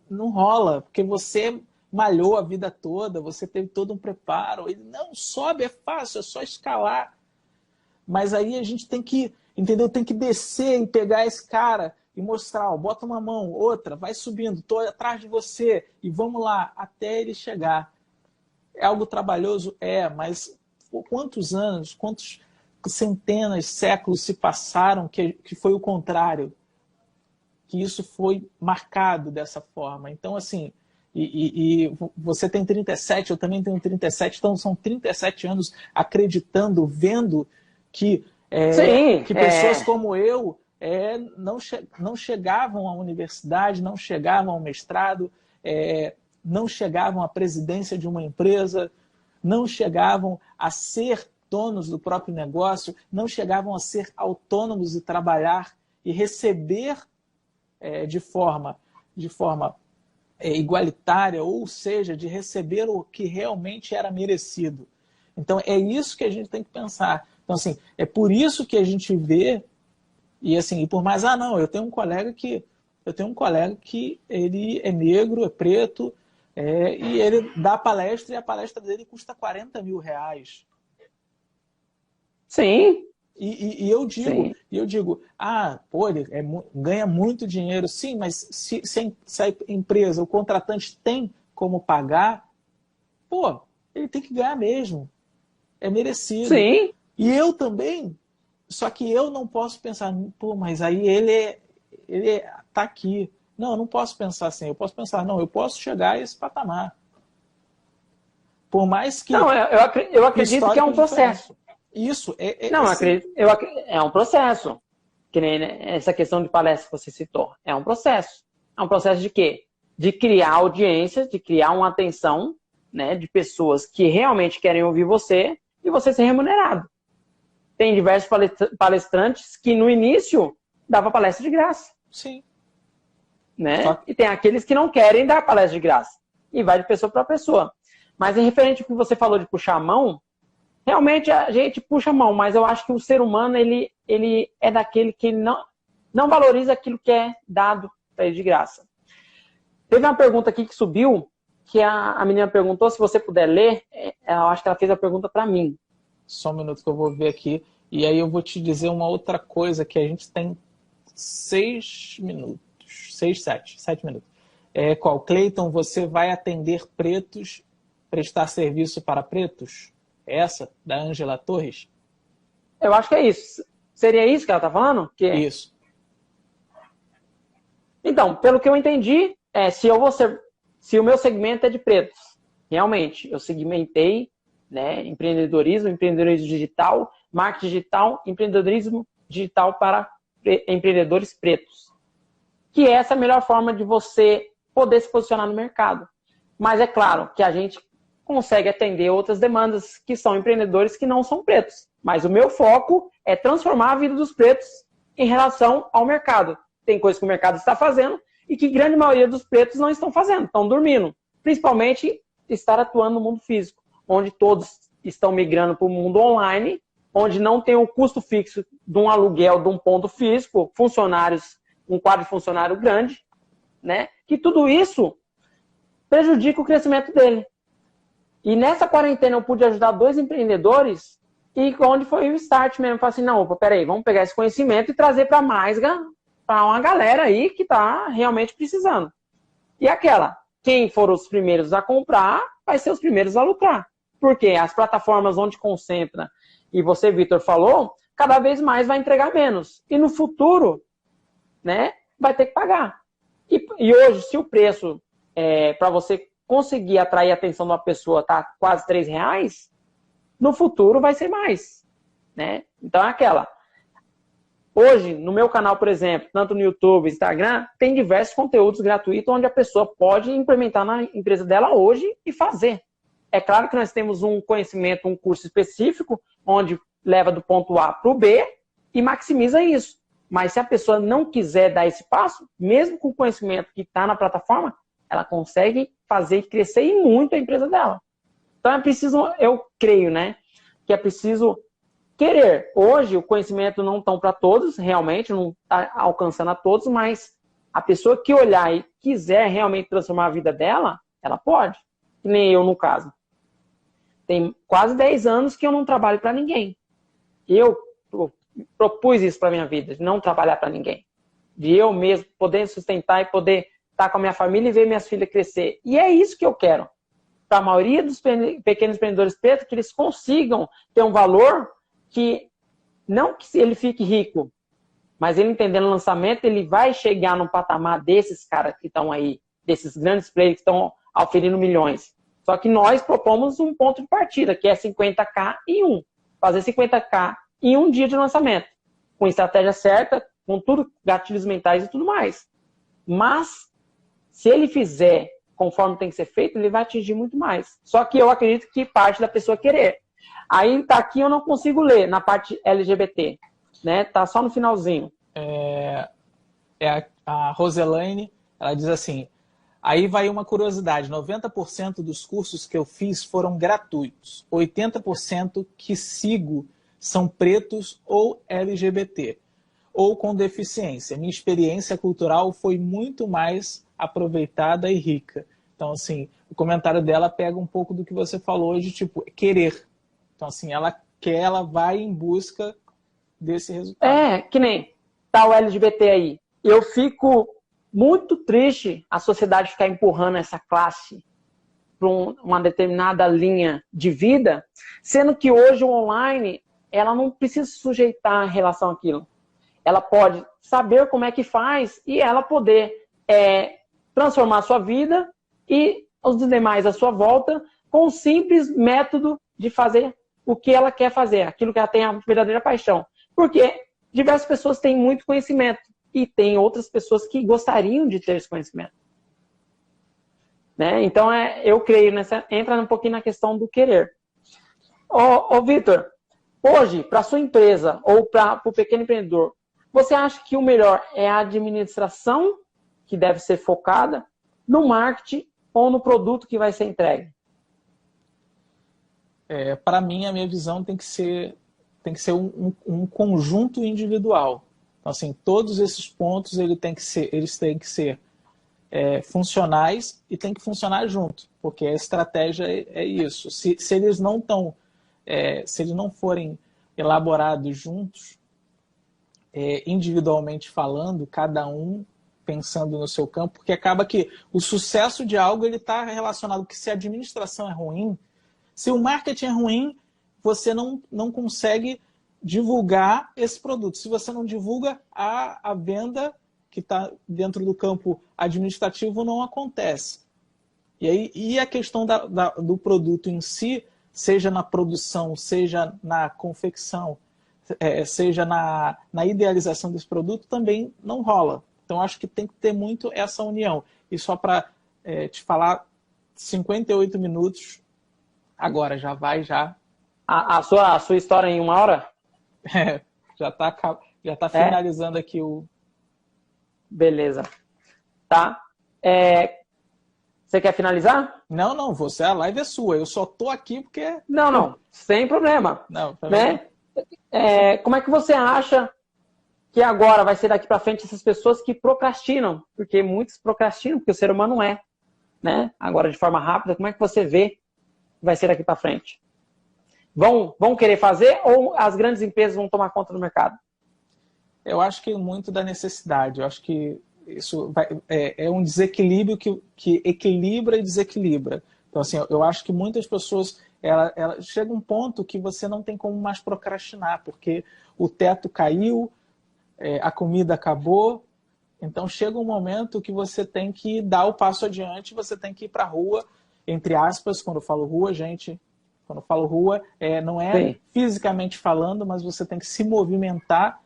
não rola, porque você malhou a vida toda, você teve todo um preparo. Ele, não, sobe, é fácil, é só escalar. Mas aí a gente tem que, entendeu? Tem que descer e pegar esse cara e mostrar, bota uma mão, outra, vai subindo, tô atrás de você e vamos lá, até ele chegar. É algo trabalhoso? Mas por quantos anos, quantos centenas, séculos se passaram que foi o contrário? Que isso foi marcado dessa forma. Então, assim, e você tem 37, eu também tenho 37, então são 37 anos acreditando, vendo que pessoas como eu não chegavam à universidade, não chegavam ao mestrado, não chegavam à presidência de uma empresa, não chegavam a ser donos do próprio negócio, não chegavam a ser autônomos e trabalhar e receber de forma igualitária, ou seja, de receber o que realmente era merecido. Então, é isso que a gente tem que pensar. Então, assim, é por isso que a gente vê, e assim, e por mais, não, eu tenho um colega que ele é negro, é preto, e ele dá palestra, e a palestra dele custa 40 mil reais. Sim. E eu digo, pô, ele ganha muito dinheiro. Sim, mas se a empresa, o contratante tem como pagar, pô, ele tem que ganhar mesmo. É merecido. Sim. E eu também, só que eu não posso pensar, pô, mas aí ele tá aqui. Não, eu não posso pensar assim. Eu posso pensar, não, eu posso chegar a esse patamar. Por mais que... Não, eu acredito que é um processo. Isso. Não, é um processo. Que nem essa questão de palestra que você citou. É um processo. É um processo de quê? De criar audiências, de criar uma atenção, né, de pessoas que realmente querem ouvir você e você ser remunerado. Tem diversos palestrantes que no início dava palestra de graça. Sim. Né? E tem aqueles que não querem dar palestra de graça. E vai de pessoa para pessoa. Mas em referente ao que você falou de puxar a mão, realmente a gente puxa a mão, mas eu acho que o ser humano ele é daquele que não valoriza aquilo que é dado para ele de graça. Teve uma pergunta aqui que subiu, que a menina perguntou, se você puder ler, eu acho que ela fez a pergunta para mim. Só um minuto que eu vou ver aqui. E aí eu vou te dizer uma outra coisa, que a gente tem 7 minutos. Qual? Clayton, você vai atender pretos, prestar serviço para pretos? Essa, da Ângela Torres? Eu acho que é isso. Seria isso que ela está falando? Isso. Então, pelo que eu entendi, se o meu segmento é de pretos, realmente, eu segmentei, né, empreendedorismo digital, marketing digital, empreendedorismo digital para empreendedores pretos. Que essa é a melhor forma de você poder se posicionar no mercado. Mas é claro que a gente consegue atender outras demandas que são empreendedores que não são pretos. Mas o meu foco é transformar a vida dos pretos em relação ao mercado. Tem coisas que o mercado está fazendo e que grande maioria dos pretos não estão fazendo, estão dormindo. Principalmente estar atuando no mundo físico, onde todos estão migrando para o mundo online, onde não tem o custo fixo de um aluguel de um ponto físico, funcionários, um quadro de funcionário grande, né? Que tudo isso prejudica o crescimento dele. E nessa quarentena eu pude ajudar 2 empreendedores e onde foi o start mesmo. Eu falei assim, não, opa, peraí, vamos pegar esse conhecimento e trazer para uma galera aí que está realmente precisando. E quem for os primeiros a comprar, vai ser os primeiros a lucrar. Porque as plataformas onde concentra, e você, Vitor, falou, cada vez mais vai entregar menos. E no futuro, né, vai ter que pagar. E hoje, se o preço para você conseguir atrair a atenção de uma pessoa está quase R$3, no futuro vai ser mais. Né? Então é Hoje, no meu canal, por exemplo, tanto no YouTube, Instagram, tem diversos conteúdos gratuitos onde a pessoa pode implementar na empresa dela hoje e fazer. É claro que nós temos um conhecimento, um curso específico, onde leva do ponto A para o B e maximiza isso. Mas se a pessoa não quiser dar esse passo, mesmo com o conhecimento que está na plataforma, ela consegue fazer crescer e muito a empresa dela. Então é preciso, eu creio, né, que é preciso querer. Hoje o conhecimento não está para todos, realmente, não está alcançando a todos, mas a pessoa que olhar e quiser realmente transformar a vida dela, ela pode. Que nem eu, no caso. Tem quase 10 anos que eu não trabalho para ninguém. Eu propus isso para minha vida, de não trabalhar para ninguém. De eu mesmo poder sustentar e poder estar com a minha família e ver minhas filhas crescer. E é isso que eu quero. Para a maioria dos pequenos empreendedores pretos, que eles consigam ter um valor que, não que ele fique rico, mas ele entendendo o lançamento, ele vai chegar no patamar desses caras que estão aí, desses grandes players que estão oferindo milhões. Só que nós propomos um ponto de partida, que é 50K em um. Fazer 50K em um dia de lançamento. Com estratégia certa, com tudo, gatilhos mentais e tudo mais. Mas, se ele fizer conforme tem que ser feito, ele vai atingir muito mais. Só que eu acredito que parte da pessoa querer. Aí tá aqui, eu não consigo ler na parte LGBT. Né? Tá só no finalzinho. A Roselaine, ela diz assim, aí vai uma curiosidade, 90% dos cursos que eu fiz foram gratuitos, 80% que sigo são pretos ou LGBT, ou com deficiência. Minha experiência cultural foi muito mais aproveitada e rica. Então, assim, o comentário dela pega um pouco do que você falou hoje, tipo, querer. Então, assim, ela vai em busca desse resultado. Que nem tá o LGBT aí. Eu fico muito triste a sociedade ficar empurrando essa classe para uma determinada linha de vida, sendo que hoje o online, ela não precisa se sujeitar em relação àquilo. Ela pode saber como é que faz e ela poder transformar a sua vida e os demais à sua volta com um simples método de fazer o que ela quer fazer, aquilo que ela tem a verdadeira paixão. Porque diversas pessoas têm muito conhecimento e tem outras pessoas que gostariam de ter esse conhecimento. Né? Então, eu creio entra um pouquinho na questão do querer. Ô Vitor, hoje, para a sua empresa ou para o pequeno empreendedor, você acha que o melhor é a administração, que deve ser focada, no marketing ou no produto que vai ser entregue? Para mim, a minha visão tem que ser um conjunto individual. Então, assim, todos esses pontos eles têm que ser funcionais e tem que funcionar junto, porque a estratégia é isso. Se eles não forem elaborados juntos, individualmente falando, cada um pensando no seu campo, porque acaba que o sucesso de algo ele está relacionado, que se a administração é ruim, se o marketing é ruim, você não consegue divulgar esse produto. Se você não divulga, a venda que está dentro do campo administrativo não acontece. E a questão do produto em si, seja na produção, seja na confecção, seja na idealização desse produto, também não rola. Então, acho que tem que ter muito essa união. E só para te falar, 58 minutos, agora, já vai, já. A sua história em 1 hora? Já tá finalizando aqui o... Beleza. Tá. Você quer finalizar? Não, a live é sua. Eu só tô aqui porque... Não, sem problema. Não, né? Como é que você acha que agora vai ser daqui para frente essas pessoas que procrastinam? Porque muitos procrastinam, porque o ser humano é, né? Agora, de forma rápida, como é que você vê que vai ser daqui para frente? Vão querer fazer ou as grandes empresas vão tomar conta do mercado? Eu acho que muito da necessidade. Eu acho que isso é um desequilíbrio que equilibra e desequilibra. Então, assim, eu acho que muitas pessoas... Ela chega um ponto que você não tem como mais procrastinar, porque o teto caiu, a comida acabou. Então, chega um momento que você tem que dar o passo adiante, você tem que ir para a rua, entre aspas, quando eu falo rua, gente... Quando eu falo rua, não é Sim. fisicamente falando, mas você tem que se movimentar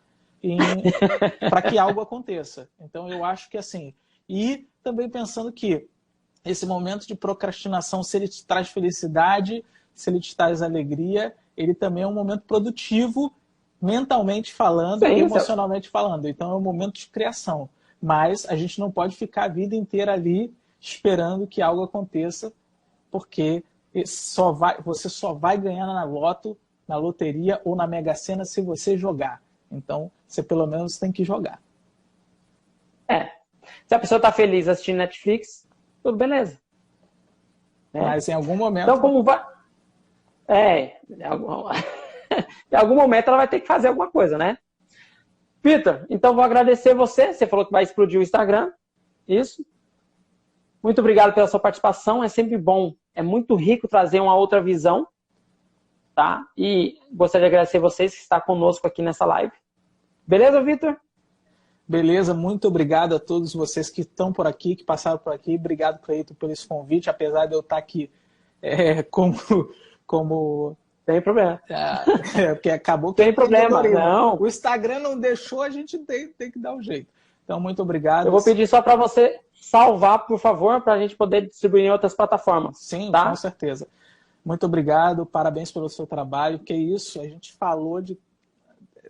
para que algo aconteça. Então, eu acho que assim... E também pensando que esse momento de procrastinação, se ele te traz felicidade, se ele te traz alegria, ele também é um momento produtivo, mentalmente falando e emocionalmente falando. Então, é um momento de criação. Mas a gente não pode ficar a vida inteira ali esperando que algo aconteça, porque... você só vai ganhar na loto, na loteria ou na Mega Sena se você jogar. Então, você pelo menos tem que jogar. Se a pessoa está feliz assistindo Netflix, tudo beleza. Mas em algum momento... Então, como vai... em algum momento ela vai ter que fazer alguma coisa, né? Vitor, então vou agradecer você. Você falou que vai explodir o Instagram. Isso. Muito obrigado pela sua participação. É sempre bom. É muito rico trazer uma outra visão, tá? E gostaria de agradecer vocês que estão conosco aqui nessa live. Beleza, Vitor? Beleza, muito obrigado a todos vocês que estão por aqui, que passaram por aqui. Obrigado, Cleito, pelo esse convite, apesar de eu estar aqui como... Tem problema. Porque acabou que... Tem problema, não. O Instagram não deixou, a gente tem que dar um jeito. Então, muito obrigado. Eu vou pedir só para você salvar, por favor, para a gente poder distribuir em outras plataformas. Sim, tá? Com certeza. Muito obrigado, parabéns pelo seu trabalho, que é isso, a gente falou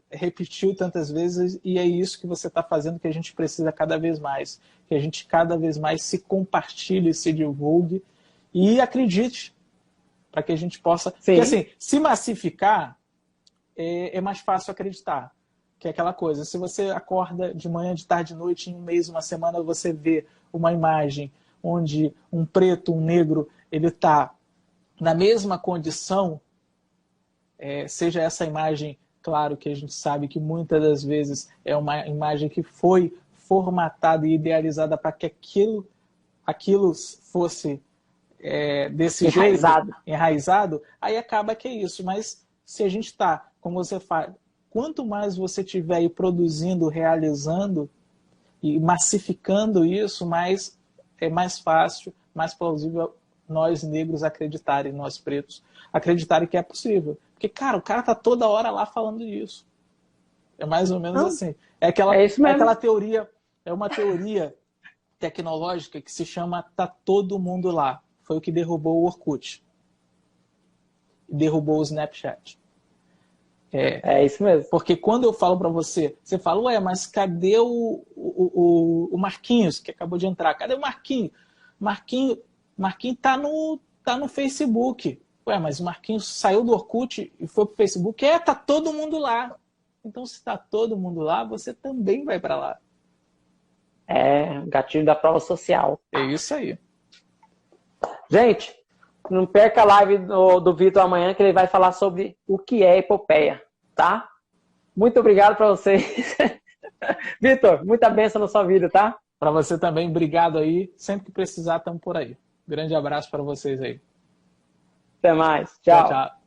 repetiu tantas vezes e é isso que você está fazendo que a gente precisa cada vez mais. Que a gente cada vez mais se compartilhe, se divulgue e acredite para que a gente possa... Sim. Porque assim, se massificar, é mais fácil acreditar. Que é aquela coisa, se você acorda de manhã, de tarde, de noite, em um mês, uma semana, você vê uma imagem onde um preto, um negro, ele está na mesma condição, seja essa imagem, claro que a gente sabe que muitas das vezes é uma imagem que foi formatada e idealizada para que aquilo fosse desse enraizado. Jeito, enraizado, aí acaba que é isso. Mas se a gente está, como você fala, quanto mais você estiver aí produzindo, realizando e massificando isso, mais é mais fácil, mais plausível nós negros acreditarem, nós pretos acreditarem que é possível. Porque, cara, o cara tá toda hora lá falando disso. É mais ou menos assim. É aquela teoria, é uma teoria tecnológica que se chama Tá Todo Mundo Lá. Foi o que derrubou o Orkut. Derrubou o Snapchat. É isso mesmo. Porque quando eu falo para você, você fala, ué, mas cadê o Marquinhos, que acabou de entrar? Cadê o Marquinhos? Marquinhos tá no Facebook. Ué, mas o Marquinhos saiu do Orkut e foi pro Facebook? Tá todo mundo lá. Então, se tá todo mundo lá, você também vai para lá. Gatilho da prova social. É isso aí. Gente, não perca a live do Vitor amanhã, que ele vai falar sobre o que é epopeia, tá? Muito obrigado para vocês. Vitor, muita bênção na sua vida, tá? Para você também, obrigado aí. Sempre que precisar, estamos por aí. Grande abraço para vocês aí. Até mais. Tchau. Tchau.